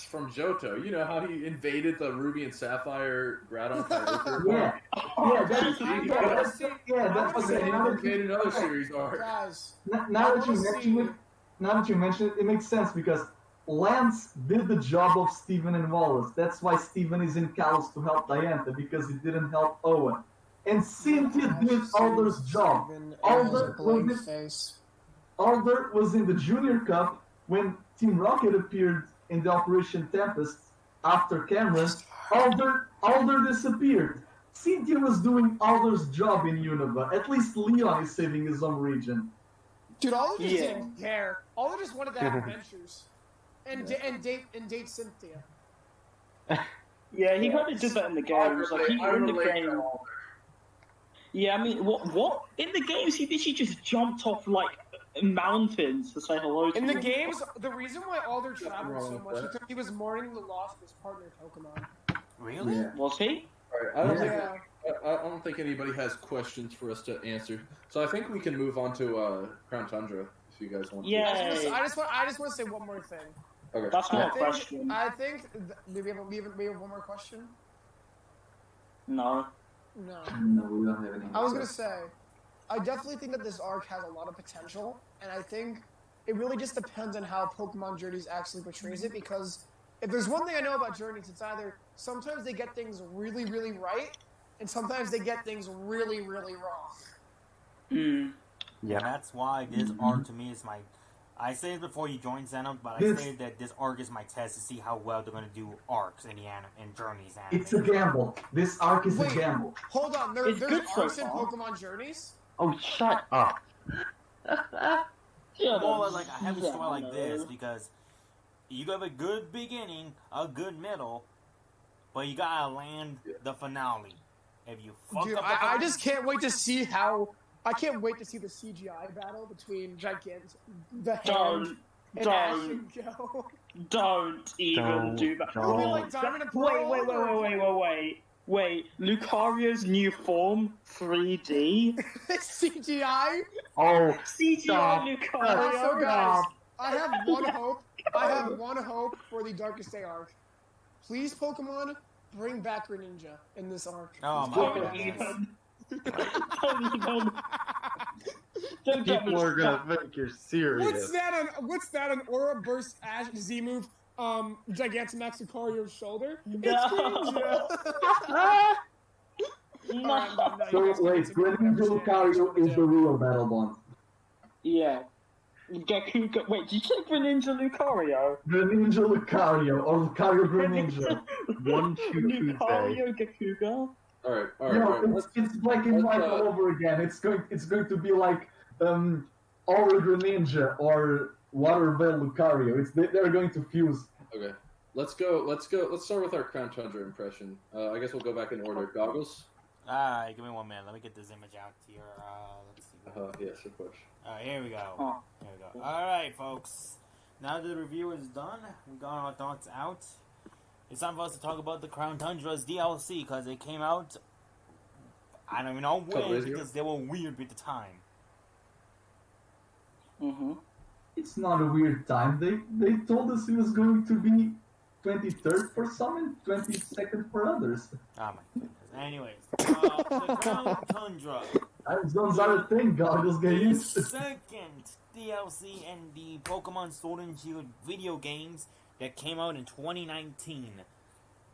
from Johto. You know how he invaded the Ruby and Sapphire Groudon Kyogre? Yeah. Yeah, that's He okay. made another series arc. Guys, Now that you mention it, it makes sense because Lance did the job of Steven and Wallace. That's why Steven is in Kalos to help Diantha, because he didn't help Owen. And Cynthia did Alder's job. Alder was in the Junior Cup when Team Rocket appeared in the Operation Tempest after Cameron. Alder disappeared. Cynthia was doing Alder's job in Unova. At least Leon is saving his own region. dude, Alder just didn't care. Alder just wanted to have adventures and date Cynthia. Yeah, he kind of did that in the games. Like he in the game. Yeah, I mean, what in the games he just jumped off like mountains to say hello to In the them. games, the reason why Alder traveled so much is because he was mourning the loss of his partner Pokemon. Really? Yeah. Was he? Alright, I don't think anybody has questions for us to answer. So I think we can move on to Crown Tundra if you guys want. Yeah. I just want to say one more thing. To. Okay. That's not a question. I think do we have one more question? No. No. No, we don't have any. I was gonna say, I definitely think that this arc has a lot of potential, and I think it really just depends on how Pokemon Journeys actually portrays it. Because if there's one thing I know about Journeys, it's either sometimes they get things really, really right, and sometimes they get things really, really wrong. Hmm. Yeah. And that's why this arc to me is my. I said it before you joined Zenom, but I said that this arc is my test to see how well they're going to do arcs in the in Journeys anime. It's a gamble. This arc is a gamble. Hold on, It's there's good so arcs in far. Pokemon Journeys? Oh, shut up. Yeah. Well, like I have a story like this because you have a good beginning, a good middle, but you gotta land the finale. If you fuck Dude, up the I finale, just can't wait to see how. I can't wait to see the CGI battle between the Hand and Ash and Go. Don't even do that. It'll be like Diamond and Pearl. Wait. Lucario's new form, 3D. CGI. Oh, CGI stop. Lucario. So guys, I have one hope. I have one hope for the Darkest Day arc. Please, Pokemon, bring back Greninja in this arc. oh my Don't goodness. even. Don't even. Don't get me People are gonna started. think you're serious. What's that? An Aura Burst Ash Z move? Gigantamax Lucario's shoulder? No. It's Greninja! No. Alright, no, So you guys can wait, continue. Greninja Lucario is the real battle bond. Yeah. Gekuga. Wait, did you say Greninja Lucario? Greninja Lucario or Lucario Greninja. 1 2 Tuesday. Lucario Gekuga? Alright, No, alright. it's black and white all over again. It's going to be like Aura Greninja or Water Veil Lucario. They're going to fuse. Okay. Let's go. Let's start with our Crown Tundra impression. I guess we'll go back in order. Goggles? Alright, give me 1 minute. Let me get this image out here. Let's see. Yes, of course. Alright, here we go. Oh. Here we go. Alright, folks. Now that the review is done, we got our thoughts out. It's time for us to talk about the Crown Tundra's DLC, because it came out, I don't even know when, because they were weird with the time. Mm-hmm. It's not a weird time. They told us it was going to be 23rd for some and 22nd for others. Oh my goodness. Anyways, the Crown Tundra. Those are a thing, Goggles get The used to. second DLC in the Pokemon Sword and Shield video games that came out in 2019.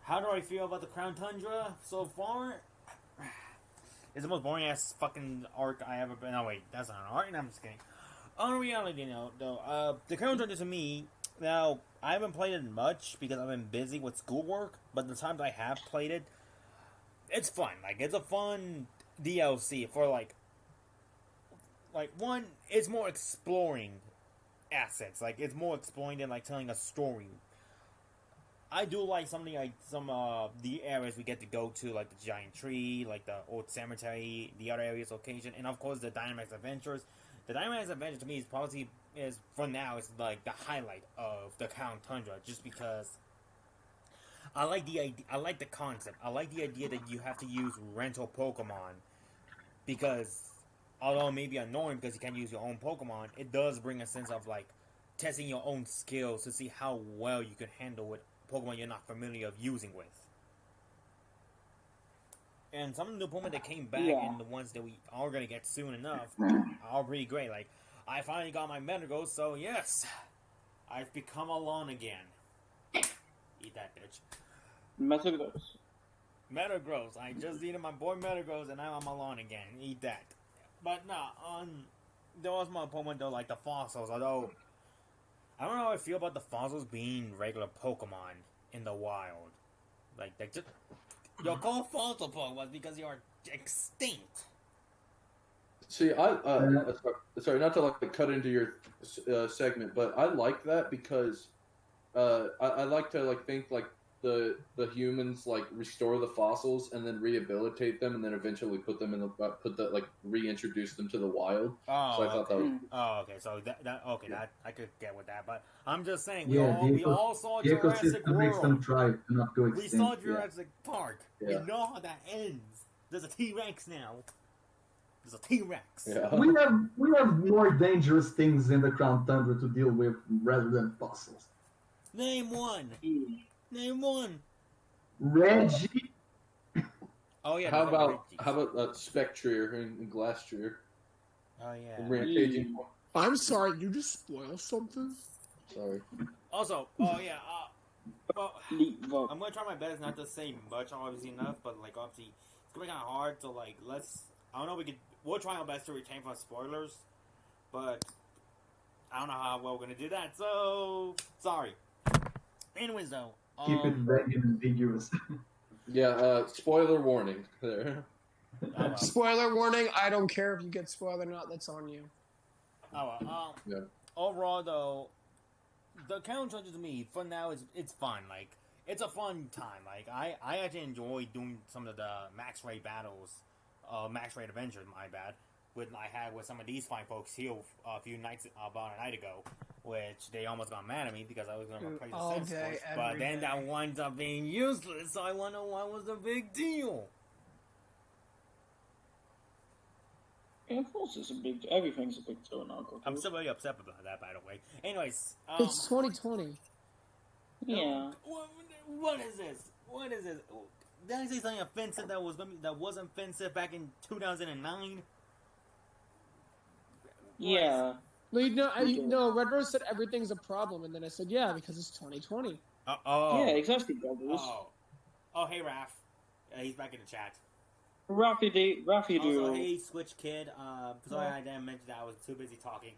How do I feel about the Crown Tundra so far? It's the most boring ass fucking arc I ever been. No, wait, that's not an arc. No, I'm just kidding. On reality, though, the Crown Tundra to me, now, I haven't played it much because I've been busy with schoolwork, but the times I have played it, it's fun. Like, it's a fun DLC for, like, one, it's more exploring assets. Like, it's more exploring than, like, telling a story. I do like something like the areas we get to go to, like the giant tree, like the old cemetery, the other areas location, and of course the Dynamax Adventures. The Dynamax Adventure to me is for now, it's like the highlight of the Crown Tundra, just because I like the idea, I like the concept, I like the idea that you have to use rental Pokemon, because although it may be annoying because you can't use your own Pokemon, it does bring a sense of like testing your own skills to see how well you can handle with Pokemon you're not familiar of using with. And some of the Pokemon that came back and the ones that we are going to get soon enough are really great. Like, I finally got my Metagross, so yes, I've become alone again. Eat that, bitch. Metagross. I just eaten my boy Metagross, and now I'm alone again. Eat that. But no, there was my Pokemon though, like the fossils, although I don't know how I feel about the fossils being regular Pokemon in the wild. Like, they just... You're called fossil Pokemon because you're extinct. See, sorry, not to like cut into your segment, but I like that because I like to like think like the humans like restore the fossils and then rehabilitate them and then eventually put them in the reintroduce them to the wild. Oh, so I thought that was... Oh, okay. So that I could get with that, but I'm just saying we all saw the Jurassic ecosystem makes them World. thrive and not go extinct. We saw Jurassic Park. Yeah. We know how that ends. There's a T-Rex now. There's a T-Rex. Yeah. We have more dangerous things in the Crown Tundra to deal with rather than fossils. Name one. Name one. Reggie. Oh yeah. How about Spectrier and Glastrier? Oh yeah. Rampaging. I'm sorry, you just spoil something? Sorry. Also, oh yeah. Well, Leapfrog. I'm gonna try my best not to say much, obviously enough, but like obviously it's gonna be kind of hard. So like, I don't know. We'll try our best to retain from spoilers, but I don't know how well we're gonna do that. So sorry. Anyways, though. Keep it vague and ambiguous. Yeah, spoiler warning there. Oh, well. Spoiler warning, I don't care if you get spoiled or not, that's on you. Oh, well, Yeah. Overall, though, the Crown Tundra to me, for now, it's fun. Like, it's a fun time. Like, I actually enjoy doing some of the max raid battles, max raid adventures, my bad, I had with some of these fine folks here about a night ago, which they almost got mad at me because I was going to replace All the day, Sense but every then day. that winds up being useless, so I wonder what was the big deal. Yeah, of course it's a big... Everything's a big deal now. I'm still really upset about that, by the way. Anyways, It's 2020. Yeah. What is this? What is this? Did I say something offensive that wasn't offensive back in 2009? Yeah. No, Red Rose said everything's a problem, and then I said, yeah, because it's 2020. Yeah, exactly, Goggles. Oh, hey, Raph. He's back in the chat. Raffy Also, do. hey, Switch Kid. Sorry I didn't mention that. I was too busy talking.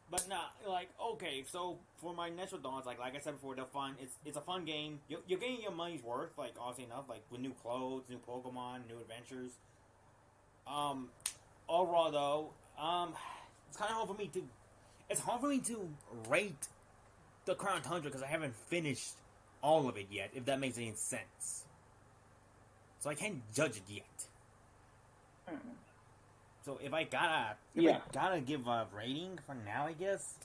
But nah, like, okay, so for my initial thoughts, like I said before, they're fun. It's a fun game. You're getting your money's worth, like, honestly enough, like, with new clothes, new Pokemon, new adventures. Overall, though, it's kind of hard for me to... It's hard for me to rate the Crown Tundra because I haven't finished all of it yet, if that makes any sense. So I can't judge it yet. So if I gotta give a rating for now, I guess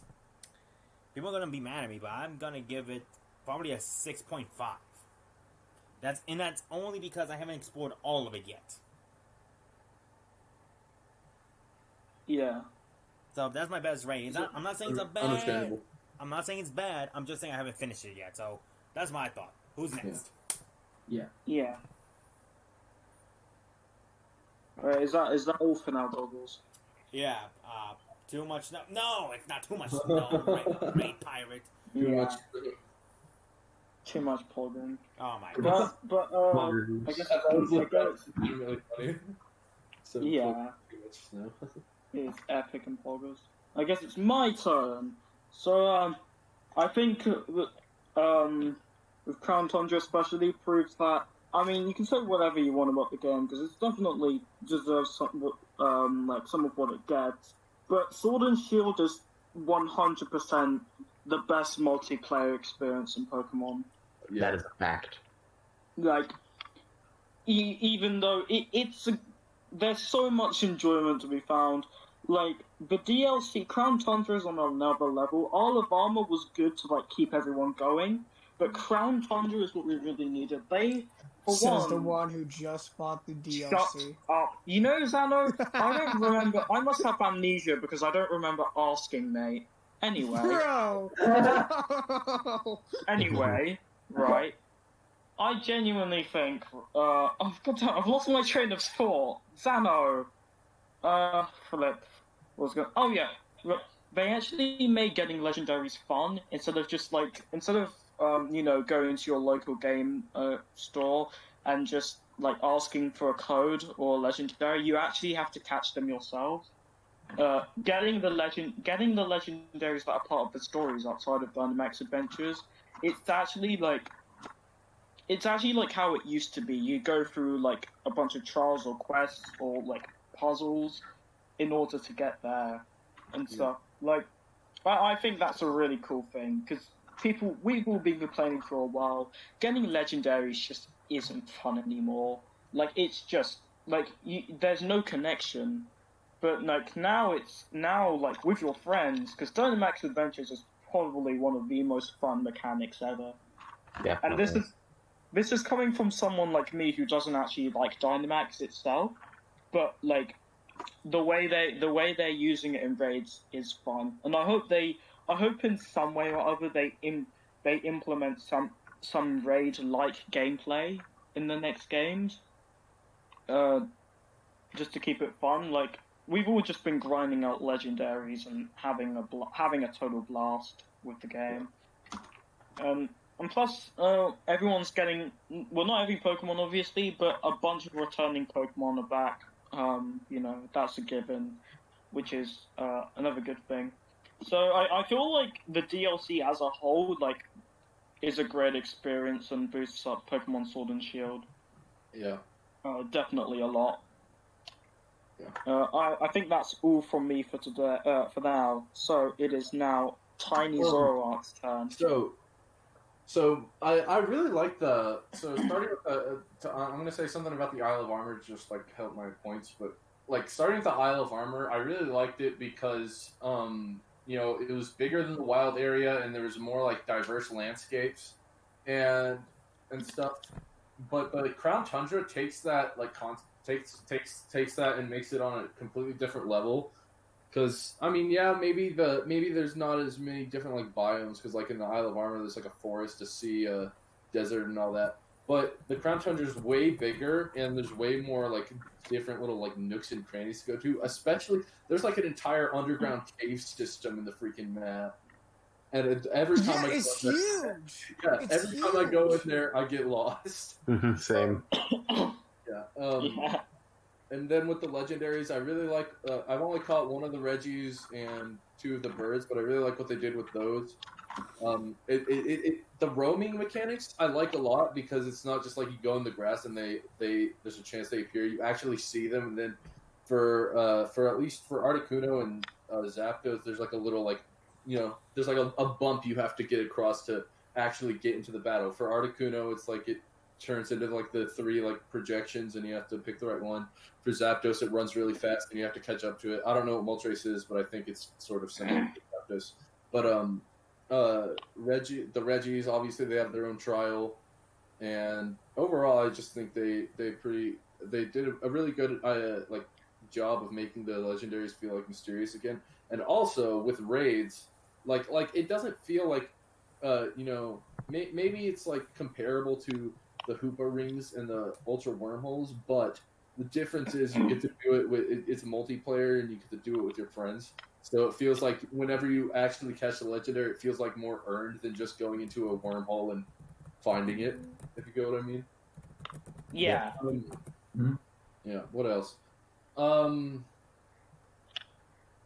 people are gonna be mad at me, but I'm gonna give it probably a 6.5. That's only because I haven't explored all of it yet. Yeah. So that's my best rating. I'm not saying it's bad. Understandable. I'm not saying it's bad. I'm just saying I haven't finished it yet. So that's my thought. Who's next? Yeah. Yeah. Is that all for now, Goggles? Yeah. Too much. No, it's not too much. No, Raid Pirate. Too much. Too much Pogging. Oh my god. But I guess Really funny. So yeah. too much snow. It's epic and Poggers. I guess it's my turn. So I think with Crown Tundra especially proves that. I mean, you can say whatever you want about the game because it definitely deserves some of what it gets. But Sword and Shield is 100% the best multiplayer experience in Pokemon. Yeah. That is a fact. Like, even though there's so much enjoyment to be found. Like, the DLC, Crown Tundra is on another level. Isle of Armor was good to, like, keep everyone going. But Crown Tundra is what we really needed. Says the one who just bought the DLC. Shut up. You know, Zano, I don't remember. I must have amnesia because I don't remember asking, mate. Anyway. Bro! Anyway, right. I genuinely think. I've lost my train of thought. Zano. Philip. Oh, yeah. Look, they actually made getting legendaries fun instead of going to your local game store and just like asking for a code or a legendary. You actually have to catch them yourself. Getting the legendaries that are part of the stories outside of Dynamax Adventures. It's actually like how it used to be. You go through like a bunch of trials or quests or like puzzles in order to get there and stuff. Like, I think that's a really cool thing because we've all been complaining for a while. Getting legendaries just isn't fun anymore. Like, it's just like there's no connection. But like now like with your friends, because Dynamax Adventures is probably one of the most fun mechanics ever. Yeah. And this is coming from someone like me who doesn't actually like Dynamax itself, but like the way they're using it in raids is fun, and I hope in some way or other they implement some raid like gameplay in the next games, just to keep it fun. Like, we've all just been grinding out legendaries and having a total blast with the game. And plus, everyone's getting, well, not every Pokemon obviously, but a bunch of returning Pokemon are back. That's a given, which is another good thing. So I feel like the DLC as a whole, like, is a great experience and boosts up Pokemon Sword and Shield. Yeah. Definitely a lot. Yeah. I think that's all from me for today. For now. So it is now Tiny Zoroark's turn. So I really like starting with I'm gonna say something about the Isle of Armor to just like help my points, but like starting with the Isle of Armor, I really liked it because it was bigger than the wild area and there was more like diverse landscapes and stuff. But Crown Tundra takes that like takes that and makes it on a completely different level. Because I mean, yeah, maybe there's not as many different like biomes. Because like in the Isle of Armor, there's like a forest, a sea, a desert, and all that. But the Crown Tundra is way bigger, and there's way more like different little like nooks and crannies to go to. Especially, there's like an entire underground cave system in the freaking map. And every time I it's go huge. there, It's every time I go in huge. there, I get lost. Same. Yeah. Yeah. And then with the legendaries, I really like. I've only caught one of the Reggies and two of the birds, but I really like what they did with those. The roaming mechanics I like a lot because it's not just like you go in the grass and there's a chance they appear. You actually see them, and then for at least for Articuno and Zapdos, there's like a little like there's like a bump you have to get across to actually get into the battle. For Articuno, it's like it turns into like the 3 like projections, and you have to pick the right one. For Zapdos, it runs really fast, and you have to catch up to it. I don't know what Moltres is, but I think it's sort of similar to Zapdos. But the Reggies, obviously they have their own trial, and overall I just think they did a really good like job of making the legendaries feel like mysterious again. And also with raids, like it doesn't feel like maybe it's like comparable to the Hoopa rings and the Ultra wormholes, but the difference is you get to do it with it's multiplayer, and you get to do it with your friends. So it feels like whenever you actually catch the legendary, it feels like more earned than just going into a wormhole and finding it, if you get what I mean. Yeah. Yeah. What else? I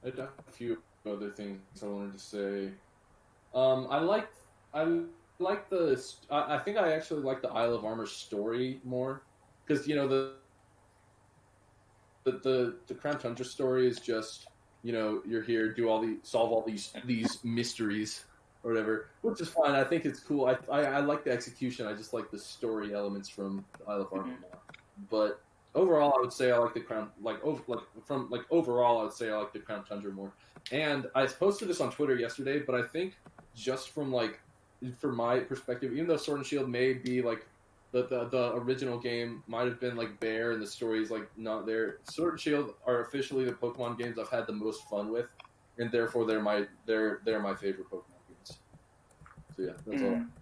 had a few other things I wanted to say. I think I actually like the Isle of Armor story more, because the Crown Tundra story is just you're here, solve all these mysteries or whatever, which is fine. I think it's cool. I like the execution. I just like the story elements from the Isle of Armor more. But overall, I would say I like the Crown. Overall, I would say I like the Crown Tundra more. And I posted this on Twitter yesterday, but I think just from my perspective, even though Sword and Shield may be like the original game might have been like bare and the story's like not there, Sword and Shield are officially the Pokemon games I've had the most fun with, and therefore they're my favorite Pokemon games. So yeah,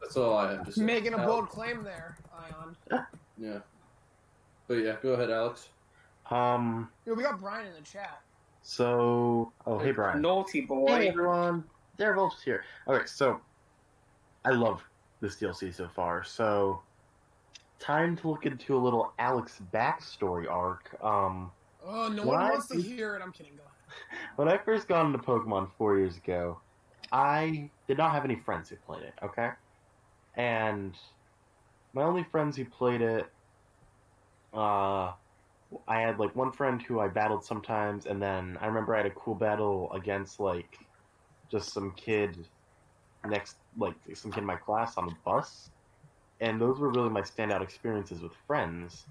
that's all I have to say. Making a bold claim there, Ion. Yeah. But yeah, go ahead, Alex. We got Brian in the chat. So, hey Brian. Naughty boy. Hey everyone. Darevol's here. Okay, so I love this DLC so far. So, time to look into a little Alex backstory arc. No one wants to hear it. I'm kidding. Go ahead. When I first got into Pokemon 4 years ago, I did not have any friends who played it. Okay, and my only friends who played it, I had like one friend who I battled sometimes, and then I remember I had a cool battle against like just some kid in my class on the bus, and those were really my standout experiences with friends.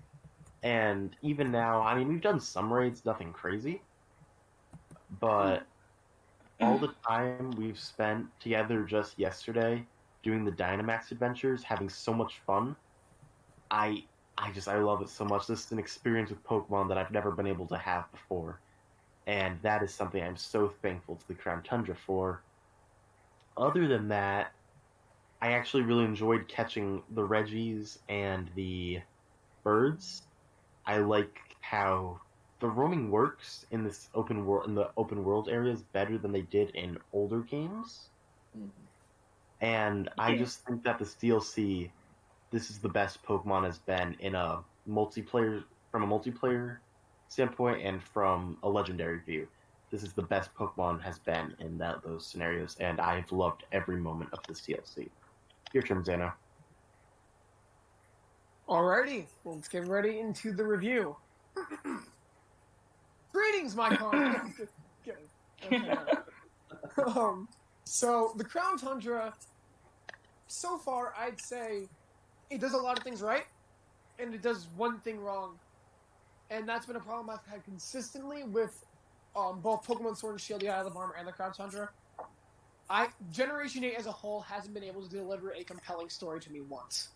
And even now, I mean, we've done some raids, nothing crazy, but all the time we've spent together just yesterday doing the Dynamax adventures, having so much fun, I love it so much. This is an experience with Pokemon that I've never been able to have before, and that is something I'm so thankful to the Crown Tundra for. Other than that, I actually really enjoyed catching the Reggies and the birds. I like how the roaming works in the open world areas better than they did in older games. Mm-hmm. And I just think that this DLC, this is the best Pokemon has been in a multiplayer standpoint and from a legendary view. This is the best Pokemon has been in those scenarios, and I've loved every moment of this DLC. Your turn, Zeno. Alrighty, well, let's get ready into the review. Greetings, my con. Okay. So the Crown Tundra, so far, I'd say it does a lot of things right, and it does one thing wrong, and that's been a problem I've had consistently with both Pokemon Sword and Shield, the Isle of Armor, and the Crown Tundra. Generation 8 as a whole hasn't been able to deliver a compelling story to me once.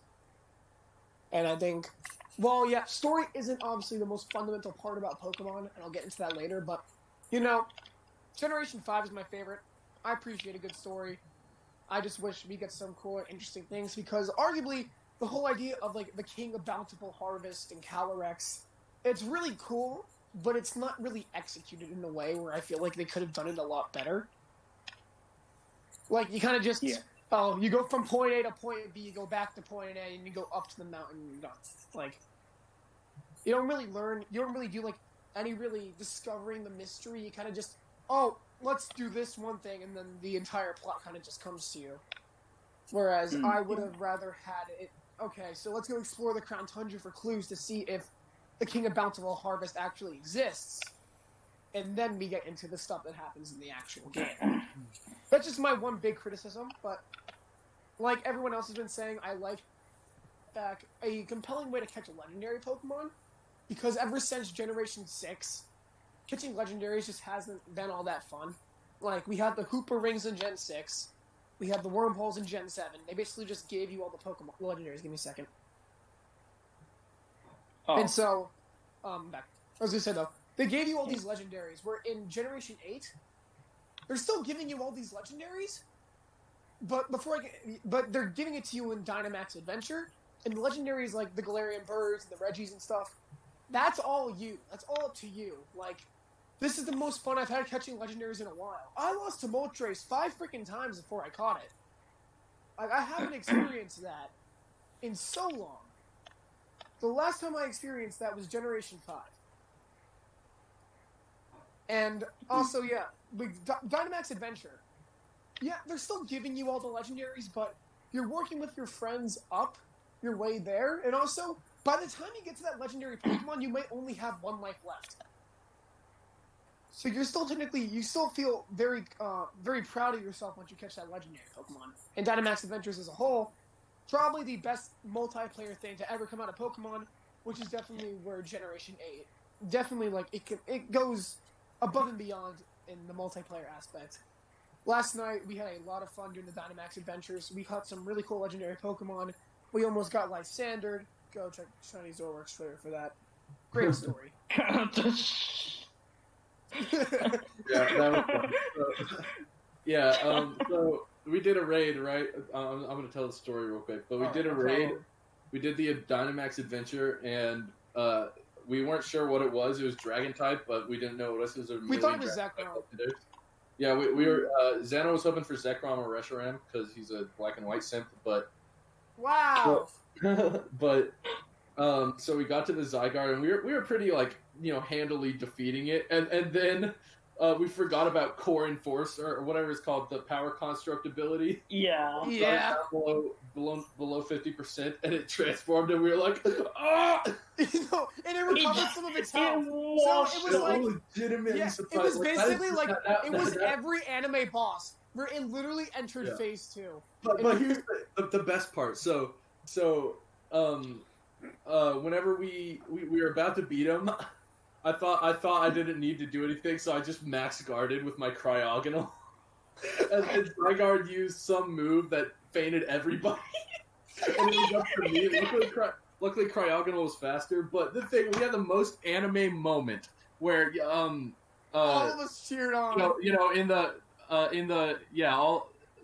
And I think, well, yeah, story isn't obviously the most fundamental part about Pokemon, and I'll get into that later, but, Generation 5 is my favorite. I appreciate a good story. I just wish we get some cool and interesting things, because arguably, the whole idea of like the King of Bountiful Harvest and Calyrex, it's really cool, but it's not really executed in a way where I feel like they could have done it a lot better. Like, you kind of just, oh, you go from point A to point B, you go back to point A, and you go up to the mountain, and you're done. Like, you don't really learn, you don't really do, like, any really discovering the mystery. You kind of just, oh, let's do this one thing, and then the entire plot kind of just comes to you. Whereas I would have rather had it, okay, so let's go explore the Crown Tundra for clues to see if the King of Bountiful Harvest actually exists. And then we get into the stuff that happens in the actual game. That's just my one big criticism, but like everyone else has been saying, I like back a compelling way to catch a legendary Pokemon, because ever since Generation 6, catching legendaries just hasn't been all that fun. Like, we had the Hooper Rings in Gen 6, we had the Wormholes in Gen 7. They basically just gave you all the Pokemon legendaries. Give me a second. Oh. And so, back. I was gonna say though, they gave you all these legendaries, where in Generation 8, they're still giving you all these legendaries, but but they're giving it to you in Dynamax Adventure, and the legendaries like the Galarian Birds and the Reggies and stuff, that's all you. That's all up to you. Like, this is the most fun I've had catching legendaries in a while. I lost to Moltres 5 freaking times before I caught it. Like, I haven't experienced that in so long. The last time I experienced that was Generation 5. And also, yeah, with Dynamax Adventure, yeah, they're still giving you all the legendaries, but you're working with your friends up your way there, and also, by the time you get to that legendary Pokemon, you might only have 1 life left. So you're still you still feel very, very proud of yourself once you catch that legendary Pokemon. And Dynamax Adventures as a whole, probably the best multiplayer thing to ever come out of Pokemon, which is definitely where Generation 8, definitely, like, it goes above and beyond in the multiplayer aspect. Last night, we had a lot of fun doing the Dynamax Adventures. We caught some really cool legendary Pokemon. We almost got Lysandered. Go check Shiny Zorworks Twitter for that. Great story. Yeah, that was fun. So we did a raid, right? I'm going to tell the story real quick. But we did a raid. We did the Dynamax Adventure, and we weren't sure what it was. It was Dragon type, but we didn't know what it was. We thought it was Zekrom. Yeah, we were. Xano was hoping for Zekrom or Reshiram because he's a black and white simp, but. Wow! But so we got to the Zygarde, and we were pretty, like, handily defeating it, and then we forgot about Core Enforcer, or whatever it's called, the power construct ability. Yeah. Below 50%, and it transformed, and we were like, ah! And it recovered some of its health. So it was like, legitimately it was basically like it was every anime boss where it literally entered phase 2. But here's the best part. So whenever we were about to beat him, I thought I didn't need to do anything, so I just max guarded with my Cryogonal. and Zygarde used some move that fainted everybody. And it was up to me. Luckily Cryogonal was faster, but the thing, we had the most anime moment where all of us cheered on.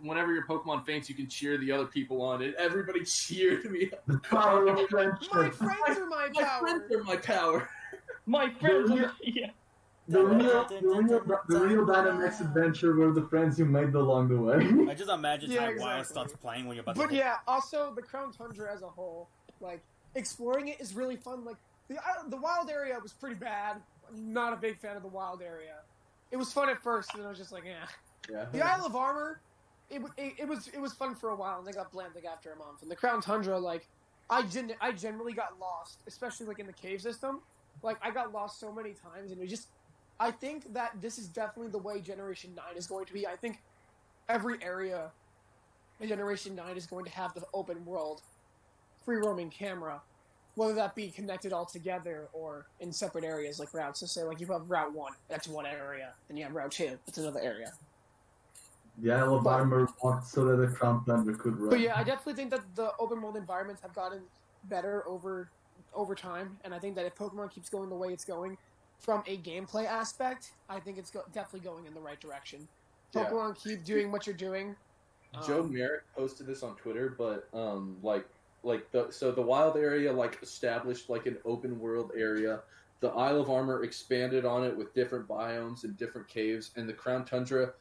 Whenever your Pokemon faints, you can cheer the other people on, and everybody cheered me. The power of friendship. My friends are my power. My friends are my power. My friends are yeah. The real Dynamax Adventure were the friends you made along the way. I just imagine why it starts playing when you're about to. But yeah, also the Crown Tundra as a whole, like, exploring it is really fun. Like, the wild area was pretty bad. I'm not a big fan of the wild area. It was fun at first, and then I was just like, yeah. The Isle of Armor, it was fun for a while, and they got bland like after a month. And the Crown Tundra, like, I generally got lost, especially like in the cave system. Like, I got lost so many times, and it just. I think that this is definitely the way Generation 9 is going to be. I think every area in Generation 9 is going to have the open world, free-roaming camera, whether that be connected all together or in separate areas like routes. So say, like, you have Route 1, that's one area, and you have Route 2, that's another area. The Isle of Armor walked so that the Crown Tundra could run. But yeah, I definitely think that the open world environments have gotten better over time, and I think that if Pokemon keeps going the way it's going, from a gameplay aspect, I think it's definitely going in the right direction. Pokemon keep doing what you're doing. Joe Merrick posted this on Twitter, but like the wild area like established like an open world area. The Isle of Armor expanded on it with different biomes and different caves, and the Crown Tundra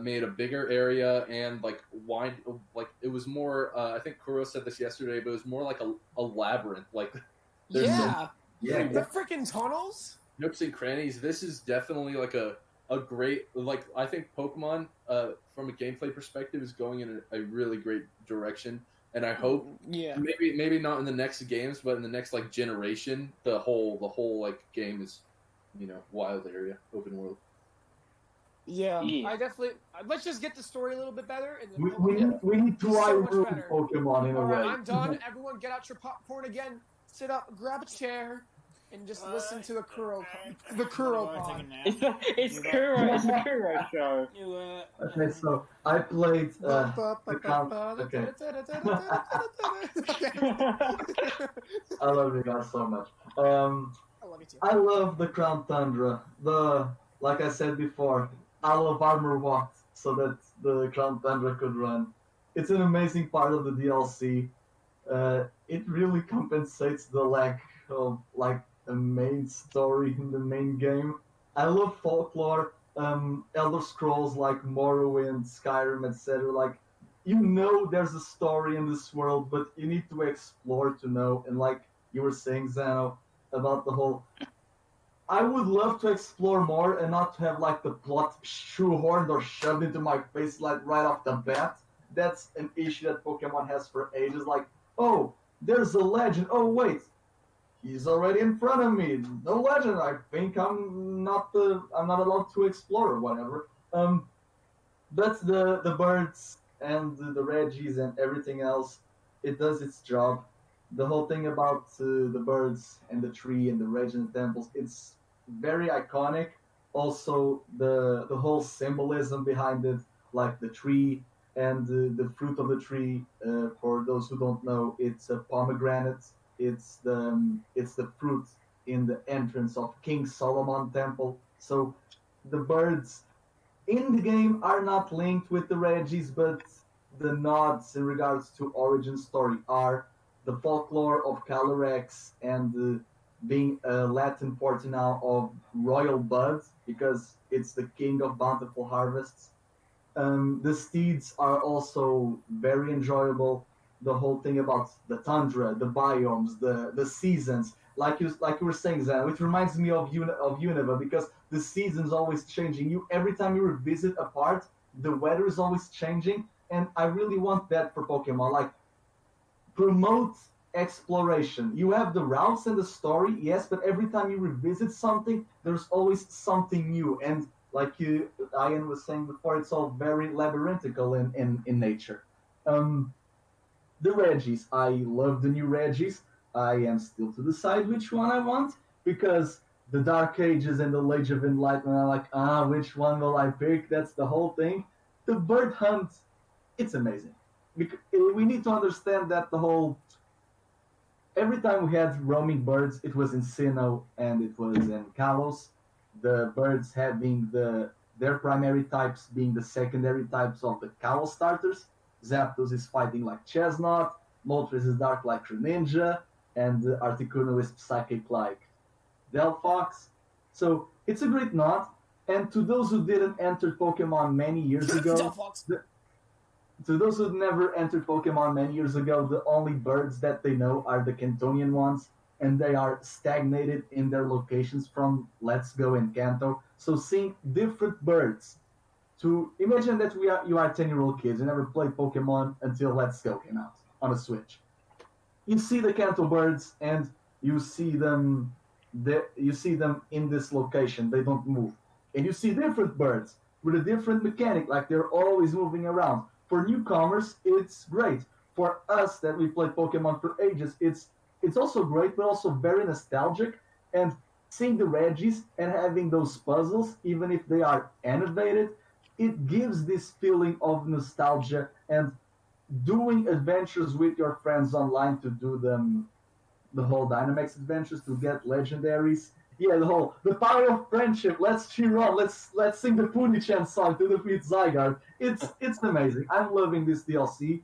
made a bigger area and like wide. Like it was more. I think Kuro said this yesterday, but it was more like a labyrinth. Like there's The freaking tunnels. nooks and crannies. This is definitely like a great, like I think Pokemon from a gameplay perspective is going in a really great direction, and I hope maybe not in the next games, but in the next like generation, the whole like game is, wild area, open world. Yeah. I definitely. Let's just get the story a little bit better. And we need to so much improve better. Pokemon in a All right, way. I'm done. Everyone, get out your popcorn again. Sit up, grab a chair, and just listen to the Kuro pod. It's the Kuro show. Okay, so I played Okay. I love you guys so much. I love you too. I love the Crown Tundra. Like I said before, Isle of Armor walked so that the Crown Tundra could run. It's an amazing part of the DLC. It really compensates the lack of like a main story in the main game. I love folklore, Elder Scrolls like Morrowind, Skyrim, etc. Like, there's a story in this world, but you need to explore to know. And like you were saying, Zano, about the whole... I would love to explore more and not to have like the plot shoehorned or shoved into my face like right off the bat. That's an issue that Pokemon has for ages. Like, oh, there's a legend. Oh wait, he's already in front of me. No legend. I think I'm not allowed to explore or whatever. But the birds and the Regis and everything else, it does its job. The whole thing about the birds and the tree and the Regi and the temples, it's very iconic. Also, the whole symbolism behind it, like the tree and the fruit of the tree. For those who don't know, it's a pomegranate. It's the fruit in the entrance of King Solomon Temple. So the birds in the game are not linked with the Regis, but the nods in regards to origin story are the folklore of Calyrex and being a Latin portmanteau of royal bud, because it's the king of bountiful harvests. The steeds are also very enjoyable. The whole thing about the tundra, the biomes, the seasons, like you were saying, Zan, which reminds me of Unova, because the seasons always changing. Every time you revisit a part, the weather is always changing, and I really want that for Pokemon. Like, promote exploration. You have the routes and the story, yes, but every time you revisit something, there's always something new. And like Ian was saying before, it's all very labyrinthical in nature. The Regis, I love the new Regis. I am still to decide which one I want, because the Dark Ages and the Age of Enlightenment are like, which one will I pick? That's the whole thing. The bird hunt, it's amazing. We need to understand that every time we had roaming birds, it was in Sinnoh and it was in Kalos. The birds having their primary types being the secondary types of the Kalos starters. Zapdos is fighting like Chestnut, Moltres is dark like Greninja, and Articuno is psychic like Delphox. So it's a great nod. And to those who didn't enter Pokemon many years ago, to those who never entered Pokemon many years ago, the only birds that they know are the Cantonian ones, and they are stagnated in their locations from Let's Go and Kanto. So seeing different birds, to imagine that you are 10-year-old kids, you never played Pokemon until Let's Go came out on a Switch. You see the Kanto birds, and you see them in this location. They don't move, and you see different birds with a different mechanic, like they're always moving around. For newcomers, it's great. For us that we played Pokemon for ages, it's also great, but also very nostalgic. And seeing the Regis and having those puzzles, even if they are animated, it gives this feeling of nostalgia. And doing adventures with your friends online to do the whole Dynamax adventures to get legendaries. Yeah, the power of friendship. Let's cheer on. Let's sing the Puni-chan song to defeat Zygarde. It's amazing. I'm loving this DLC.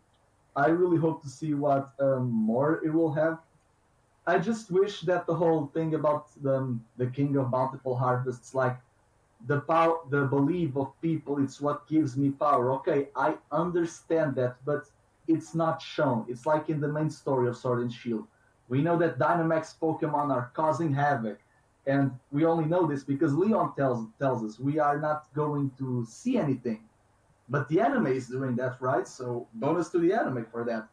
I really hope to see what more it will have. I just wish that the whole thing about the King of Bountiful Harvests, like the power, the belief of people, it's what gives me power. Okay, I understand that, but it's not shown. It's like in the main story of Sword and Shield. We know that Dynamax Pokemon are causing havoc, and we only know this because Leon tells us we are not going to see anything. But the anime is doing that, right? So bonus to the anime for that.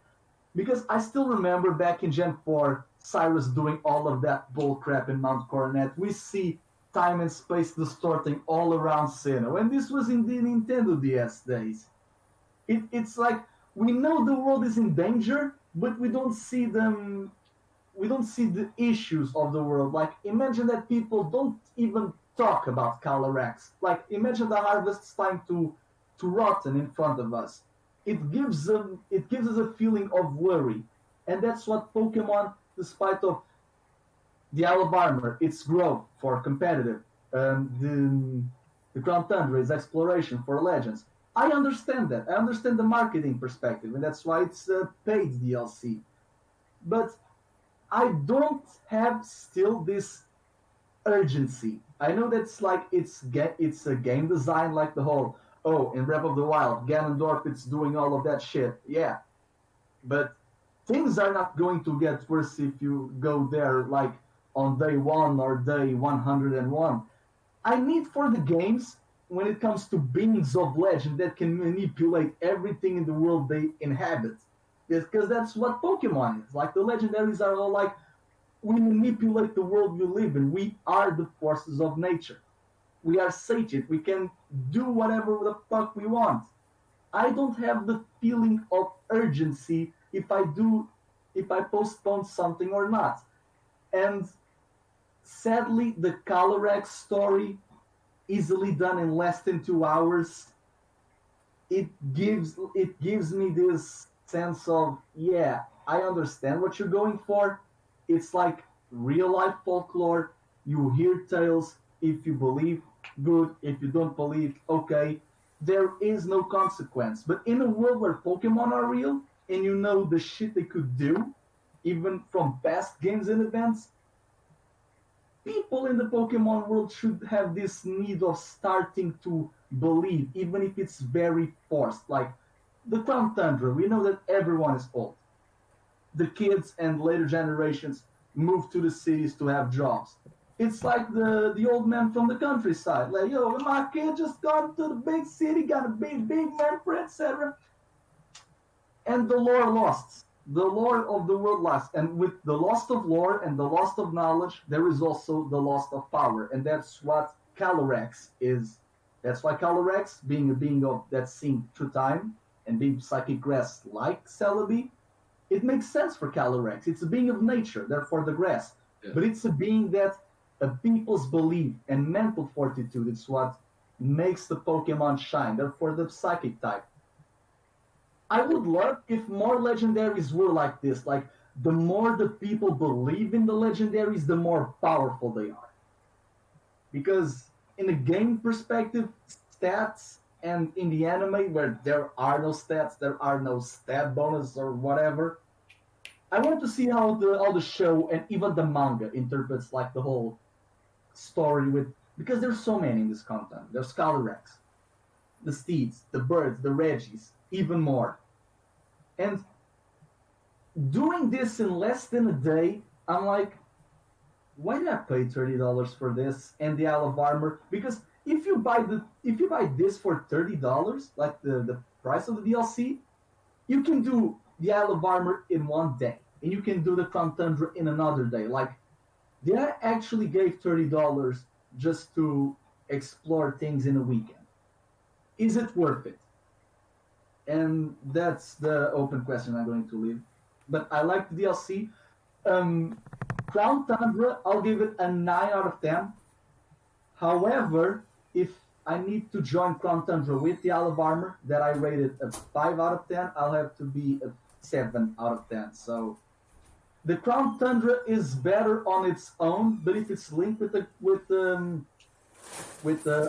Because I still remember back in Gen 4, Cyrus doing all of that bullcrap in Mount Coronet. We see time and space distorting all around Sinnoh. And this was in the Nintendo DS days. It's like we know the world is in danger, but we don't see them. We don't see the issues of the world. Like, imagine that people don't even talk about Calyrex. Like, imagine the harvest's time to rotten in front of us. It gives us a feeling of worry, and that's what Pokemon, despite of the Isle of Armor, its growth for competitive, the Crown Tundra is exploration for Legends. I understand that. I understand the marketing perspective, and that's why it's a paid DLC. But I don't have still this urgency. I know that's like it's a game design, like the whole in Breath of the Wild, Ganondorf it's doing all of that shit. Yeah, but things are not going to get worse if you go there like on day 1 or day 101. I need for the games when it comes to beings of legend that can manipulate everything in the world they inhabit. Because that's what Pokemon is. Like the legendaries are all like, we manipulate the world we live in. We are the forces of nature. We are sentient. We can do whatever the fuck we want. I don't have the feeling of urgency if I postpone something or not. And sadly, the Calyrex story, easily done in less than 2 hours, it gives me this sense of, yeah, I understand what you're going for. It's like real life folklore. You hear tales. If you believe, good. If you don't believe, okay. There is no consequence. But in a world where Pokemon are real, and you know the shit they could do, even from past games and events, people in the Pokemon world should have this need of starting to believe, even if it's very forced. Like the Crown Tundra, we know that everyone is old. The kids and later generations move to the cities to have jobs. It's like the old man from the countryside. Like, yo, my kid just got to the big city, got a big man for etc. And the lore lost. The lore of the world lost. And with the loss of lore and the loss of knowledge, there is also the loss of power. And that's what Calyrex is. That's why Calyrex, being a being of that's seen through time, and being psychic grass like Celebi, it makes sense for Calyrex. It's a being of nature, therefore the grass. Yeah. But it's a being that a people's belief and mental fortitude is what makes the Pokemon shine, therefore the psychic type. I would love if more legendaries were like this. Like, the more the people believe in the legendaries, the more powerful they are. Because in a game perspective, stats, and in the anime where there are no stats, there are no stat bonus or whatever, I want to see how the show and even the manga interprets like the whole story with, because there's so many in this content. There's Calyrex, the Steeds, the Birds, the Regis, even more. And doing this in less than a day, I'm like, why did I pay $30 for this and the Isle of Armor? Because if you buy this for $30, like the price of the DLC, you can do the Isle of Armor in one day, and you can do the Crown Tundra in another day. Like, they actually gave $30 just to explore things in a weekend. Is it worth it? And that's the open question I'm going to leave. But I like the DLC. Crown Tundra, I'll give it a 9 out of 10. However, if I need to join Crown Tundra with the Isle of Armor, that I rated a 5 out of 10, I'll have to be a 7 out of 10. So the Crown Tundra is better on its own, but if it's linked with the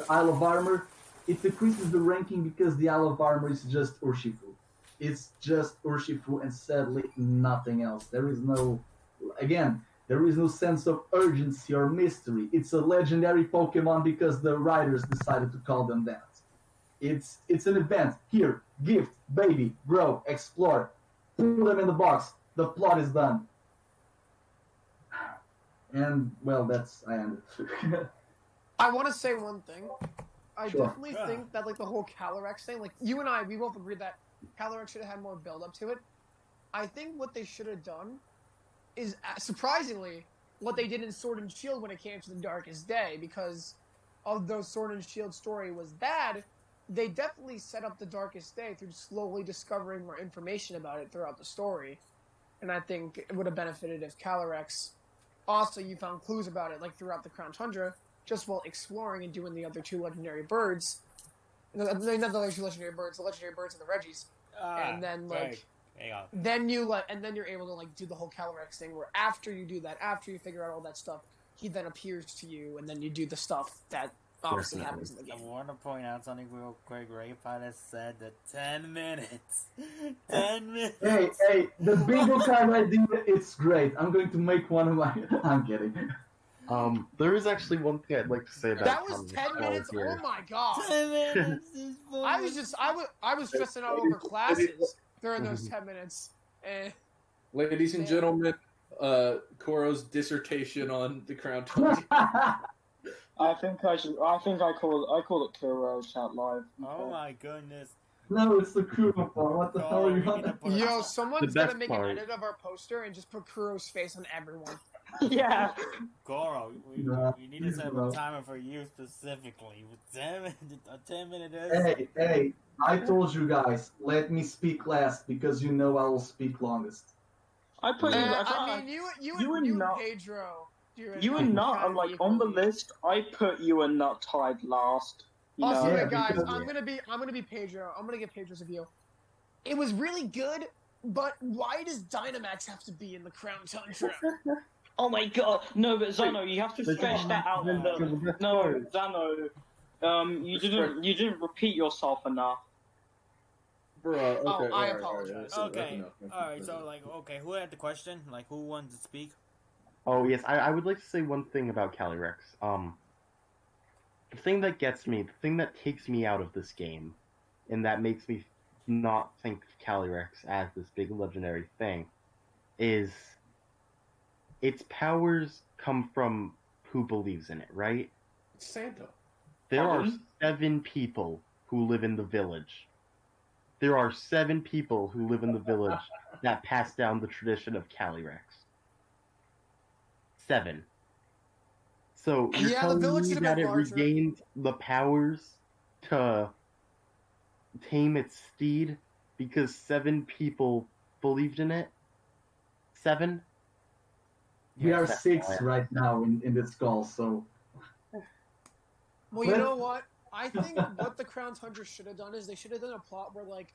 Isle of Armor, it decreases the ranking because the Isle of Armor is just Urshifu. It's just Urshifu and sadly nothing else. There is no sense of urgency or mystery. It's a legendary Pokemon because the writers decided to call them that. It's an event. Here, gift, baby, grow, explore. Put them in the box. The plot is done. And well, I ended. I want to say one thing. I Sure. definitely think that like the whole Calyrex thing, like you and I, we both agreed that Calyrex should have had more build up to it. I think what they should have done is surprisingly what they did in Sword and Shield when it came to the Darkest Day, because although Sword and Shield story was bad, they definitely set up the Darkest Day through slowly discovering more information about it throughout the story. And I think it would have benefited if Calyrex also you found clues about it like throughout the Crown Tundra, just while exploring and doing the other two legendary birds. Not the other two legendary birds, the legendary birds and the Reggies. And then like then you're able to like do the whole Calyrex thing where after you do that, after you figure out all that stuff, he then appears to you and then you do the stuff that obviously happens in the game. I want to point out something real quick. Ray Potter said that 10 minutes. 10 minutes. Hey, the bingo card idea, it's great. I'm going to make one of my... I'm kidding. There is actually one thing I'd like to say about that was 10 minutes. here. Oh my god! 10 minutes is I was stressing out over classes during those 10 minutes. And Ladies and gentlemen, Koro's dissertation on the Crown Tundra. I call it Kuro Chat Live. Oh my goodness. No, it's the Kuro part. What the hell are you on? Yo, someone's gonna make part. an edit of our poster and just put Kuro's face on everyone. Yeah. Goro, we need to set up No. a timer for you specifically. 10 minute. Hey, I told you guys, let me speak last because you know I will speak longest. I put you. I mean, you and not- Pedro. You and Nut are like on the list. I put you and Nut tied last. You Also, know? Yeah, guys, because- I'm gonna be Pedro. I'm gonna get Pedro's review. It was really good, but why does Dynamax have to be in the Crown Tundra? Oh my god! No, but Zano, you have to stretch that out. No, Zano, you didn't repeat yourself enough. Bruh, okay, Oh, I alright, apologize. alright, Okay, enough. alright, so like, okay, who had the question? Like, who wanted to speak? Oh yes, I would like to say one thing about Calyrex. The thing that gets me, the thing that takes me out of this game, and that makes me not think of Calyrex as this big legendary thing, is its powers come from who believes in it, right? It's Santa. There are 7 people who live in the village. There are 7 people who live in the village that pass down the tradition of Calyrex. 7. So you're Yeah, the telling village me should have that been it larger. regained the powers to tame its steed because 7 people believed in it? 7? We Yes, are that's 6 why. right now in this call, so... Well, you know what? I think what the Crown Tundra should have done is they should have done a plot where, like,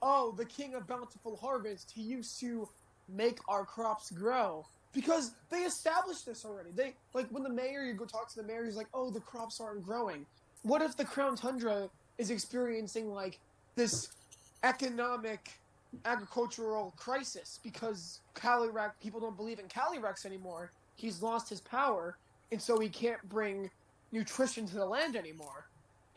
oh, the King of Bountiful Harvest, he used to make our crops grow. Because they established this already. They, like, when the mayor, you go talk to the mayor, he's like, oh, the crops aren't growing. What if the Crown Tundra is experiencing, like, this economic, agricultural crisis because Calyrex, people don't believe in Calyrex anymore. He's lost his power, and so he can't bring nutrition to the land anymore.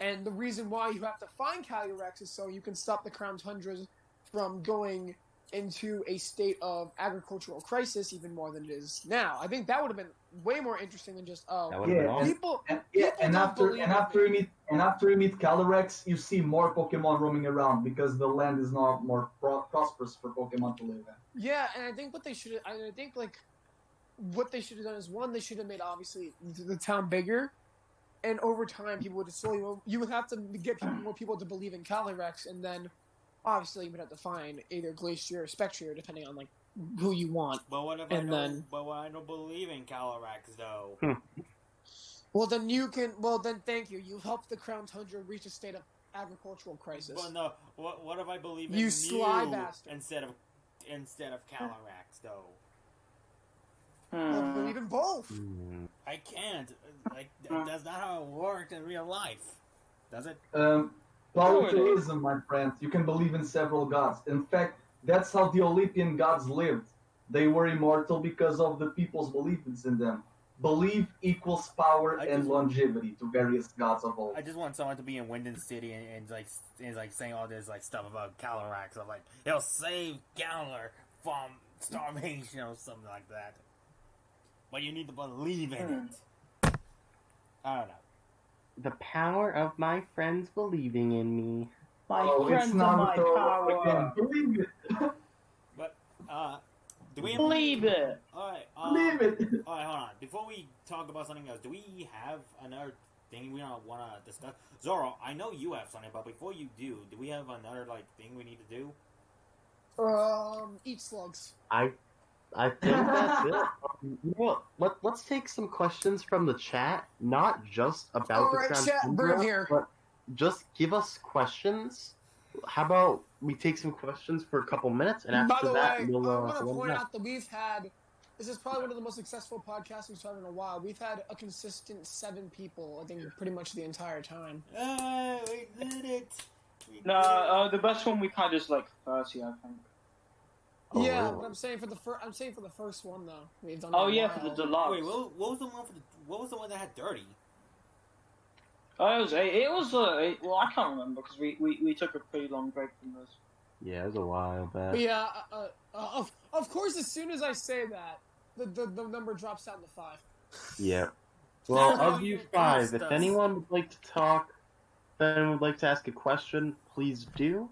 And the reason why you have to find Calyrex is so you can stop the Crown Tundras from going into a state of agricultural crisis even more than it is now. I think that would have been way more interesting than just That would have been awesome. people. And don't after believe you meet Calyrex, you see more Pokemon roaming around because the land is now more prosperous for Pokemon to live in. Yeah, and I think what they should. I think like what they should have done is one, they should have made obviously the town bigger, and over time people would slowly. You would have to get more people to believe in Calyrex, and then obviously you would have to find either Glacier or Spectrier depending on like who you want. But what if but I don't believe in Calyrex though? Well, then you can. Well, then thank you. You helped the Crown Tundra reach a state of agricultural crisis. But no, what if I believe in You sly Mew bastard. instead of Calyrex though? Well, believe in both. I can't. Like that's not how it works in real life, does it? Polytheism, my friends. You can believe in several gods. In fact, that's how the Olympian gods lived. They were immortal because of the people's beliefs in them. Belief equals power and longevity to various gods of old. I just want someone to be in Winden City and saying all this like stuff about Calyrax. I'm like, he'll save Galar from starvation or something like that. But you need to believe in it. I don't know. The power of my friends believing in me. My friends are my power. Again, believe it. But do we Believe it. All right. Believe it. All right, hold on. Before we talk about something else, do we have another thing we want to discuss? Zoro, I know you have something, but before you do we have another thing we need to do? Eat slugs. I think that's it. You know what? Let's take some questions from the chat, not just about the Alright, chat, Tundra, bring 'em here. but just give us questions. How about we take some questions for a couple minutes, and By after the that, way, we'll I want to we'll point know. out that this is probably one of the most successful podcasts we've had in a while. We've had a consistent 7 people, I think, pretty much the entire time. We did it. No, the best one we've had is like 30, I think. Oh, yeah, really? but I'm saying for the first one though. We've done. Oh it a yeah, while. for the deluxe. Wait, what was the one what was the one that had 30? Oh, it was 8. It was 8. Well, I can't remember because we took a pretty long break from this. Yeah, it was a while back. But yeah, of course, as soon as I say that, the number drops down to 5. Yeah. Well, No, of you you 5, cursed if us. anyone would like to talk, then would like to ask a question, please do.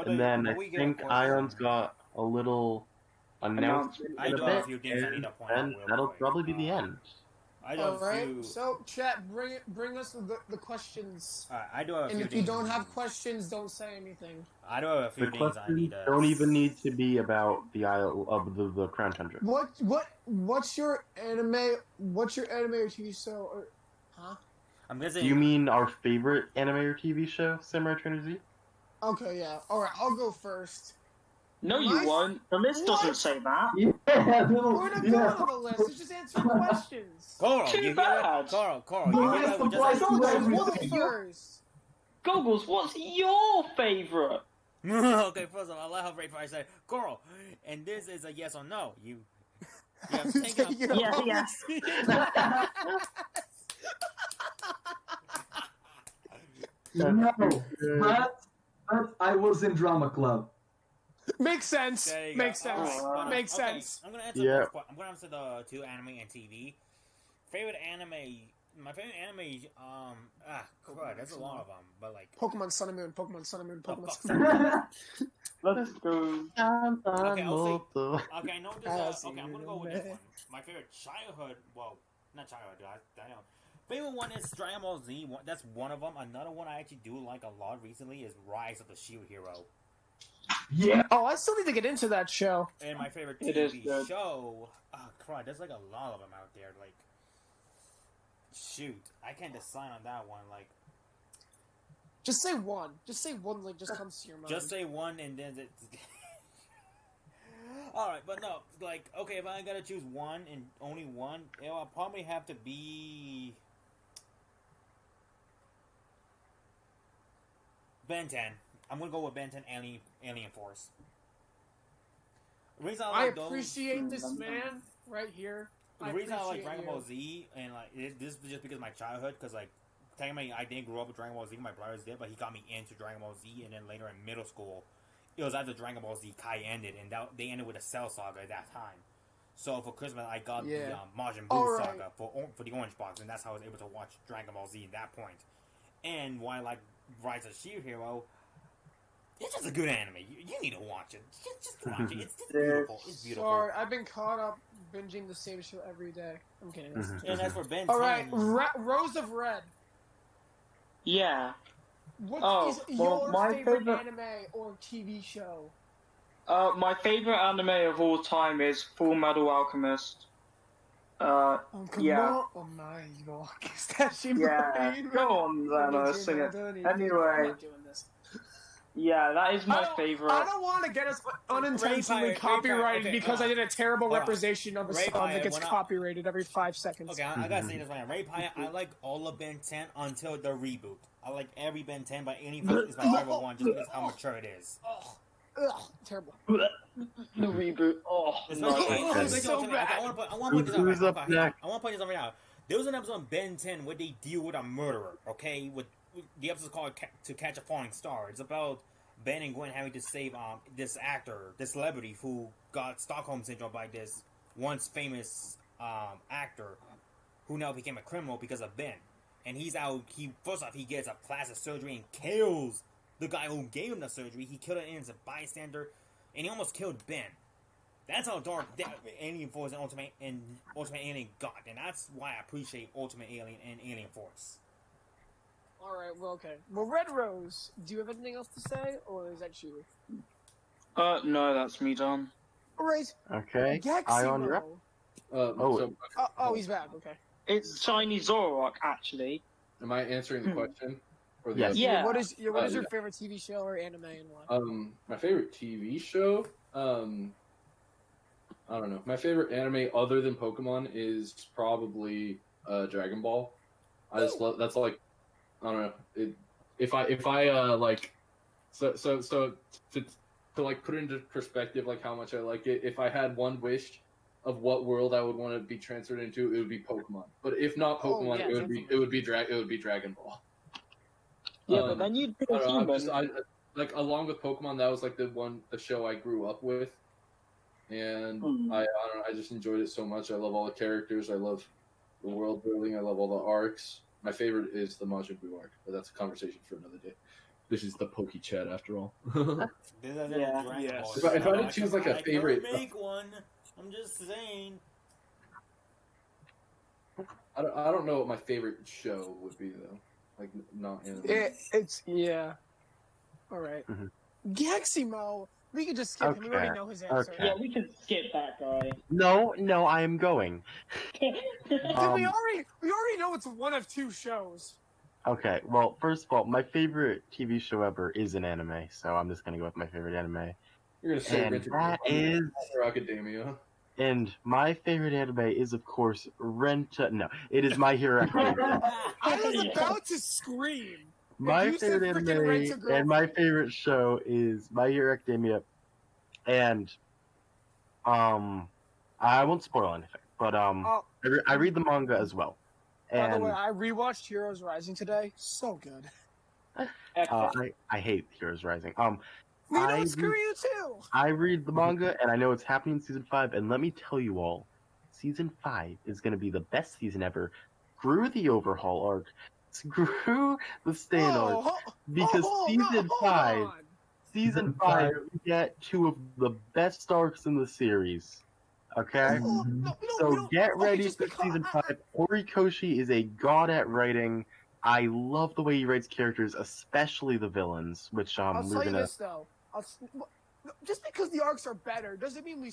And then I think Iron's got a little announcement I in a do have a bit, few things I need and to point out then real that'll quick. probably be the end. I do have a Alright, few. so chat, bring us the questions. I do have a few And if things. you don't have questions, don't say anything. I do have a few The things I questions need to. don't even need to be about the Isle of the Crown Tundra. What's your anime? What's your anime or TV show? Or, huh? I'm gonna say. Do you mean our favorite anime or TV show, Samurai Trainer Z? Okay, yeah. All right, I'll go first. No, you Nice. won't. The list What? doesn't say that. Yeah, We're not going on the list. It's just answering questions. Coral, Too you hear bad. that? Coral, The you hear list that? We applies just to Goggles, everything. what first? Goggles, what's your favorite? Okay, first of all, I'll let her rate before I say Coral, and this is a yes or no. You have taken Take it up. off. yes. No, but I was in drama club. Makes sense. There you Makes go. sense. Alright, Makes okay, sense. I'm gonna answer. Yeah. I'm gonna answer the 2 anime and TV. Favorite anime. My favorite anime. Crud, there's a lot of them, but like. Pokemon Sun and Moon. Pokemon Sun and Moon. Oh, Pokemon fuck. Sun and Moon. Let's go. Okay, I'll say. Okay, I know I this. see Okay, I'm gonna you go with in this one. My favorite childhood. Well, not childhood. Damn. Favorite one is Dragon Ball Z. That's one of them. Another one I actually do like a lot recently is Rise of the Shield Hero. Yeah. Oh, I still need to get into that show. And my favorite It is TV good. show. Oh, crud, there's like a lot of them out there. Like, shoot, I can't decide on that one. Like, Just say one. Just say one. Like, just comes to your mind. just say one and then it's. Alright, but no, like, okay, if I gotta choose one and only one, it'll probably have to be. Ben 10. I'm gonna go with Ben 10 Alien Force. The reason I like appreciate this man right here. The reason I like appreciate Dragon you. Ball Z and like this is just because of my childhood, because like technically I didn't grow up with Dragon Ball Z, my brothers did, but he got me into Dragon Ball Z, and then later in middle school, it was after Dragon Ball Z Kai ended, and they ended with a Cell Saga at that time. So for Christmas, I got the Majin Buu Alright. Saga for the Orange Box, and that's how I was able to watch Dragon Ball Z at that point. And why I like Rise of Shield Hero, it's just a good anime. You need to watch it. Just watch it. It's beautiful. It's beautiful. Sorry, I've been caught up binging the same show every day. I'm kidding. And as for Ben 10, All right, Rose of Red. Yeah. What is well, your my favorite favorite- anime or TV show? My favorite anime of all time is Full Metal Alchemist. Oh, come Yeah. on. Oh my god. Is that she Yeah. Go on, Zana, sing it. I'm Anyway. not doing this. Yeah, that is my I favorite. don't want to get us unintentionally Ray Pirate, copyrighted okay, because I did a terrible hold on. representation of a Ray song Pirate, that gets when I- copyrighted every 5 seconds. Okay, I gotta say this right now. Ray Pirate, I like all of Ben 10 until the reboot. I like every Ben 10, but any is my favorite one just because how mature it is. Ugh, terrible. The reboot. Oh, Especially so okay, bad. I want to put this out Who's right up now. next? I want to point this out right now. There was an episode on Ben 10 where they deal with a murderer, okay? With the episode called To Catch a Falling Star. It's about Ben and Gwen having to save this actor, this celebrity who got Stockholm Syndrome by this once famous actor who now became a criminal because of Ben. And he's out, first off, he gets a plastic surgery and kills the guy who gave him the surgery. He killed him as a bystander, and he almost killed Ben. That's how dark Alien Force and Ultimate Alien got, and that's why I appreciate Ultimate Alien and Alien Force. Alright, well, okay. Well, Red Rose, do you have anything else to say, or is that you? No, that's me done. Alright, Okay. Ion, you're up. Geximo. He's back, okay. It's Shiny Zoroark, actually. Am I answering the question? Or the Yes. other- Yeah. What is your yeah. favorite TV show or anime and why? My favorite TV show. I don't know. My favorite anime other than Pokemon is probably Dragon Ball. I just love. That's like, I don't know. If I like, so to like put it into perspective, like how much I like it. If I had one wish of what world I would want to be transferred into, it would be Pokemon. But if not Pokemon, yeah, it would be Dragon Ball. Yeah, but then you'd be a I don't know, human. like along with Pokemon, that was like the show I grew up with, and I don't know, I just enjoyed it so much. I love all the characters. I love the world building. I love all the arcs. My favorite is the Majin Buu arc, but that's a conversation for another day. This is the POKECHAT after all. Yeah. If I had to choose like a favorite, Make one. I'm just saying. I don't know what my favorite show would be though. Like not anime. It's yeah. Alright. Geximo! We could just skip him, we already know his answer. Okay. Yeah, we can skip that guy. No, I am going. Dude, we already know it's one of two shows. Okay, well, first of all, my favorite TV show ever is an anime, so I'm just gonna go with my favorite anime. You're gonna say And Rent that is... Hero Academia. And my favorite anime is, of course, No, it is My Hero Academia. I was about to scream. My You said favorite freaking anime Rent-A-Girlfriend. and my favorite show is My Hero Academia. And, I won't spoil anything, but, I read the manga as well. By the And way, I rewatched Heroes Rising today. So good. I hate Heroes Rising. Screw you too! I read the manga, and I know it's happening in Season 5, and let me tell you all, Season 5 is going to be the best season ever. Screw the Overhaul arc. Screw the Stand arc. Because Season 5, we get two of the best arcs in the series. Okay? So get ready for Season 5. Horikoshi is a god at writing. I love the way he writes characters, especially the villains, which I'll we're tell you gonna... this though. Just because the arcs are better doesn't mean we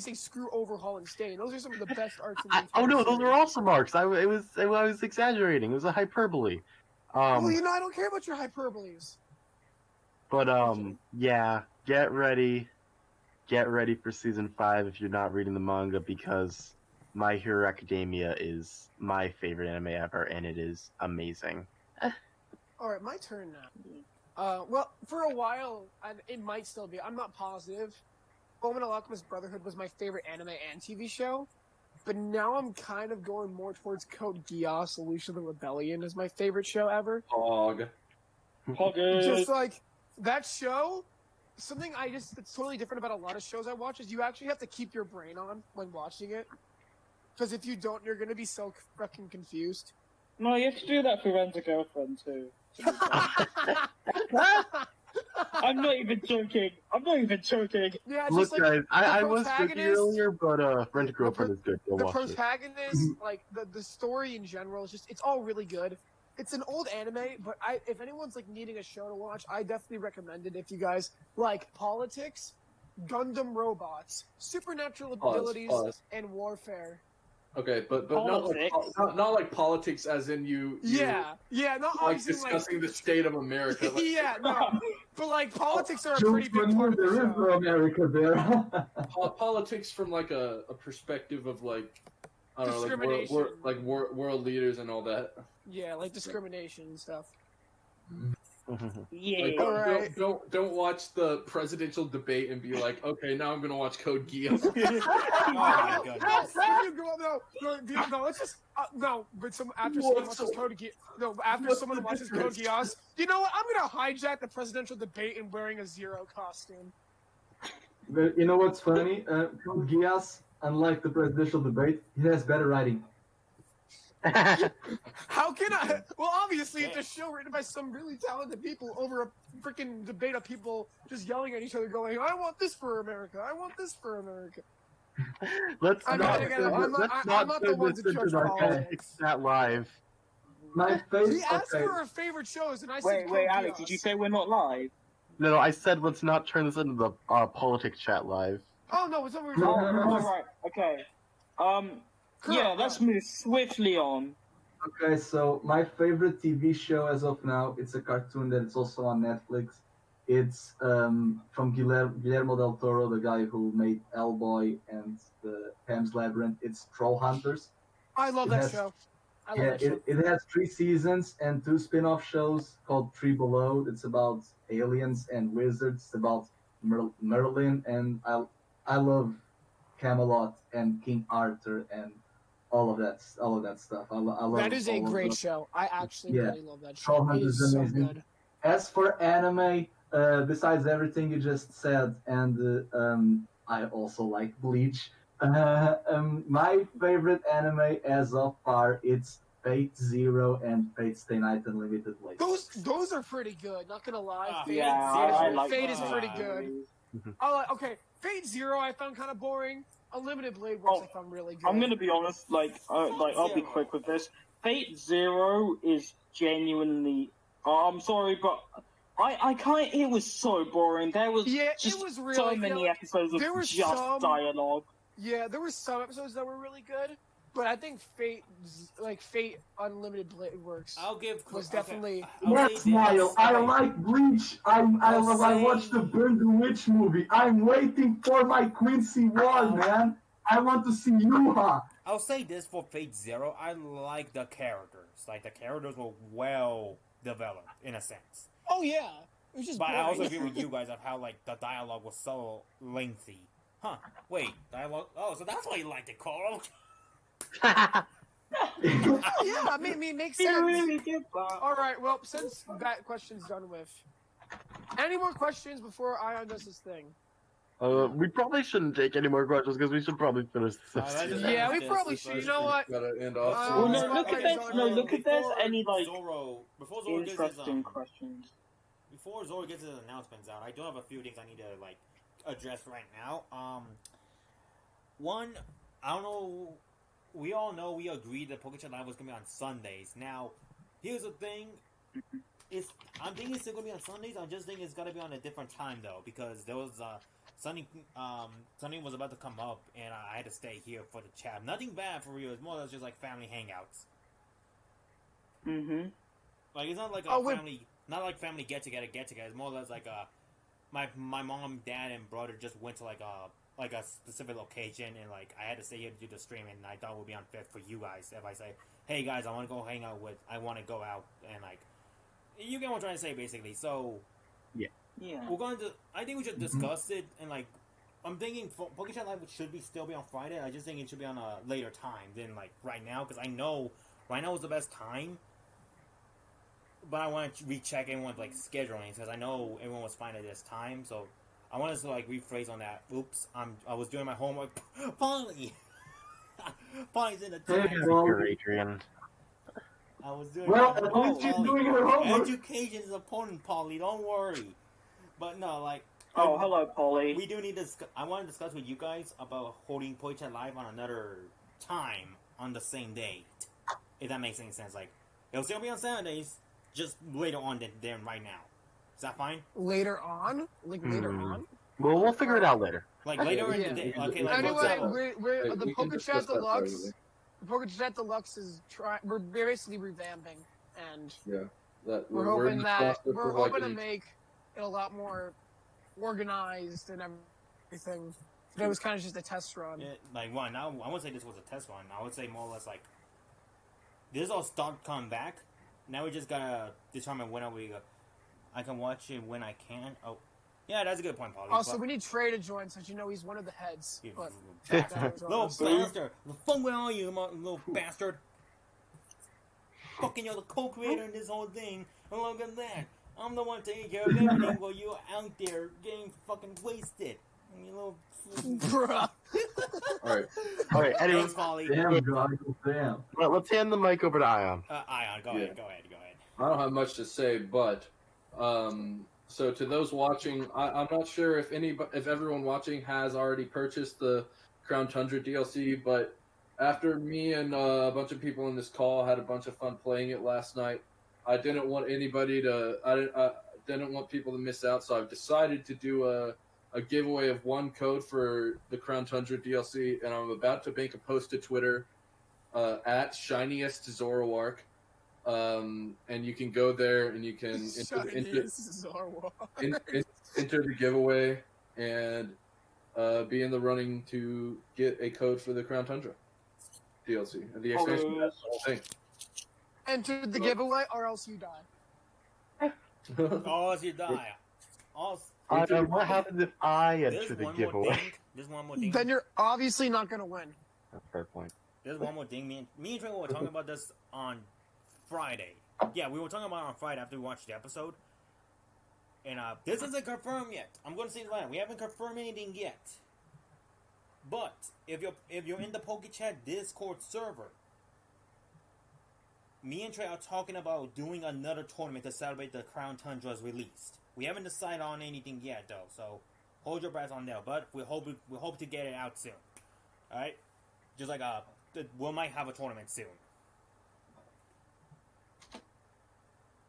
say screw Overhaul and Stain. Those are some of the best arcs in the entire those series. are awesome arcs. I was exaggerating. It was a hyperbole. Well, I don't care about your hyperboles. But yeah, get ready for Season 5 if you're not reading the manga, because My Hero Academia is my favorite anime ever, and it is amazing. Alright, my turn now. Well, for a while, and it might still be, I'm not positive, Fullmetal Alchemist Brotherhood was my favorite anime and TV show, but now I'm kind of going more towards Code Geass, Solution of the Rebellion as my favorite show ever. Hog. Just like, that show, something that's totally different about a lot of shows I watch is you actually have to keep your brain on when watching it, because if you don't, you're gonna be so fucking confused. No, you have to do that for Rent-A-Girlfriend too. I'm not even joking. Yeah, Look, just like, guys, I was joking protagonist- earlier, but Rent-A-Girlfriend is good. Go the watch it. protagonist, like the story in general, it's all really good. It's an old anime, but if anyone's like needing a show to watch, I definitely recommend it. If you guys like politics, Gundam robots, supernatural abilities, and warfare. Okay, but not like politics as in you Yeah, not like obviously discussing the state of America. Like, yeah, no. But like politics are a Choose pretty big when part of the there is show. no America there. Politics from like a perspective of like I don't know, Discrimination. world leaders and all that. Yeah, like discrimination and stuff. Yeah. Like, Alright. don't watch the presidential debate and be like, okay, now I'm gonna watch Code Geass. Oh my goodness. No, let's just no. But after someone watches Code Geass, after someone watches Code Geass, you know what? I'm gonna hijack the presidential debate and wearing a Zero costume. But you know what's funny? Code Geass, unlike the presidential debate, it has better writing. How can I? Well, obviously, it's a show written by some really talented people over a freaking debate of people just yelling at each other, going, "I want this for America. I want this for America." Let's I'm not not the one to judge politics. that live. My face. He asked Okay. for our favorite shows, and I said, Wait, Code Alex, Geass. did you say we're not live? No, I said let's not turn this into the politics chat live. Oh no, it's over. Oh, right, okay. Yeah, let's move swiftly on. Okay, so my favorite TV show as of now, it's a cartoon that is also on Netflix. It's from Guillermo del Toro, the guy who made Hellboy and the Pan's Labyrinth. It's Troll Hunters. I love that show. I love that show. It has 3 seasons and 2 spin-off shows called Three Below. It's about aliens and wizards. It's about Merlin, and I love Camelot and King Arthur and all of that stuff. I love That is a all of great those. show. I actually really love that Troll show. It Hunters is so amazing. good. As for anime, besides everything you just said, and I also like Bleach. My favorite anime as of far, it's Fate Zero and Fate Stay Night Unlimited Blade. Those are pretty good. Not gonna lie. Fate I like Fate is that. pretty good. Okay, Fate Zero I found kind of boring. Unlimited Blade Works I found really good. I'm gonna be honest, I'll be quick with this. Fate Zero is genuinely. I'm sorry, but I can't. It was so boring. There was just it was really, so many episodes of there were just some dialogue. Yeah, there were some episodes that were really good, but I think Fate Unlimited Blade Works was definitely. Yes, Niall, I like Bleach. I watched the Burn the Witch movie. I'm waiting for my Quincy War, man. I want to see Yuha. I'll say this for Fate Zero. I like the characters. Like, the characters were well developed, in a sense. Oh, yeah. It was just But boring. I also agree with you guys of how, like, the dialogue was so lengthy. Huh. Wait, dialogue? Oh, so that's why you liked it, Carl. Yeah, I mean, makes sense. Really did that. All right, well, since that question's done with, any more questions before Ion does his thing? We probably shouldn't take any more questions because we should probably finish this episode. Yeah, we probably should. You know what? Gotta end off. Well, no, look if there's any like Before Zoro gets his, interesting questions. Before Zoro gets his announcements out, I do have a few things I need to like address right now. One, I don't know. We all know we agreed that POKECHAT Live was gonna be on Sundays. Now, here's the thing: I'm thinking it's still gonna be on Sundays. I just think it's gotta be on a different time though, because there was something was about to come up, and I had to stay here for the chat. Nothing bad for real. It's more or less just like family hangouts. Mm-hmm. Like, it's not like a family, not like family get together. It's more or less like my mom, dad, and brother just went to like a specific location, and like I had to stay here to do the stream, and I thought it would be unfair for you guys if I say, hey guys, I want to go hang out I want to go out, and like, you get what I'm trying to say basically. So yeah, we're going to. I think we should discuss it, and like, I'm thinking POKECHAT Live should still be on Friday. I just think it should be on a later time than like right now, because I know right now is the best time. But I want to recheck everyone's like scheduling, because I know everyone was fine at this time. So I wanted to like rephrase on that. Oops, I was doing my homework. Polly, Polly's in the chat. Adrian. I was doing. Well, my at homework. least you're doing your homework. Education is important, Polly. Don't worry. But no, like. Oh, hello, Polly. We do need to. I want to discuss with you guys about holding POKECHAT Live on another time on the same day. If that makes any sense, like it'll still be on Saturdays, just later on than right now. Is that fine? Later on? Like later on? Well, we'll figure it out later. Like later in the day. Okay, like anyway, we're the POKECHAT Deluxe. The POKECHAT Deluxe is we're basically revamping, and yeah, we're hoping to make it a lot more organized and everything. But it was kind of just a test run. Yeah, like one. Now I wouldn't say this was a test run. I would say more or less like this all start coming back. Now we just gotta determine when are we. I can watch it when I can. Oh, yeah, that's a good point, Polly. Also, we need Trey to join since you know he's one of the heads. You But little bastard! The fun where are you, little bastard? Fucking, you're the co-creator in this whole thing. And look at that. I'm the one taking care of everything while you're out there getting fucking wasted. And you little. Bruh. Alright, anyway. Thanks, Polly. Damn, Goggles, damn. Well, let's hand the mic over to Ion. Ion, go ahead. I don't have much to say, but so to those watching, I'm not sure if everyone watching has already purchased the Crown Tundra DLC, but after me and a bunch of people in this call had a bunch of fun playing it last night, I didn't want didn't want people to miss out, so I've decided to do a giveaway of one code for the Crown Tundra DLC, and I'm about to make a post to Twitter at ShiniestZoroark. And you can go there and you can enter the giveaway and be in the running to get a code for the Crown Tundra DLC and the expansion. That's the whole thing. Enter the giveaway or else you die. Or else you die. What happens if I enter the giveaway? There's one more thing. Then you're obviously not going to win. That's a fair point. There's one more thing. Me and Trey were talking about this on Friday. Yeah, we were talking about it on Friday after we watched the episode. And this isn't confirmed yet. I'm going to say it right. We haven't confirmed anything yet. But if you're in the POKECHAT Discord server, me and Trey are talking about doing another tournament to celebrate the Crown Tundra's release. We haven't decided on anything yet, though. So hold your breath on that. But we hope to get it out soon. All right. Just like we might have a tournament soon.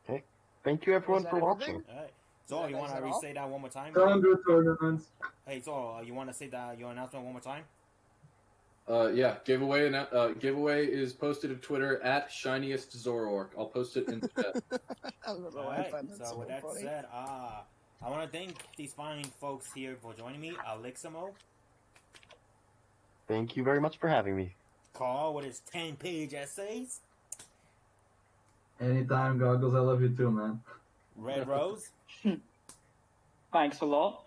Okay. Thank you, everyone, for watching. All right. So, you want to re-say that one more time? Tundra tournaments. Hey, so you want to say that your announcement one more time? Yeah, giveaway is posted to Twitter at ShiniestZoroark. I'll post it in the chat. Alright, so with that said, I want to thank these fine folks here for joining me. Aleximo. Thank you very much for having me. Carl with his 10-page essays. Anytime, Goggles. I love you too, man. Red Rose. Thanks a lot.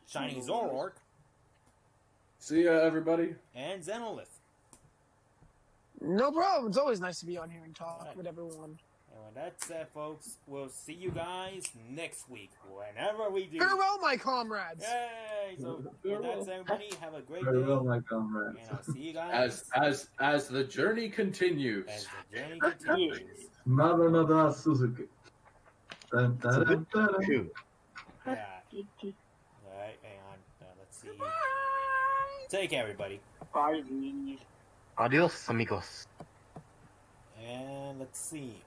Shiny Zoroark. See ya, everybody. And Zenolith. No problem. It's always nice to be on here and talk with everyone. And with that said, folks, we'll see you guys next week, whenever we do. Farewell, my comrades. Yay! So with that said, everybody, have a great day. Farewell, my comrades. And I'll see you guys As the journey continues. As the journey continues. Nada Suzuki. Dun, dun, dun, dun. Yeah. Alright, hang on. Let's see. Take care, everybody. Bye. Adios, amigos. And let's see.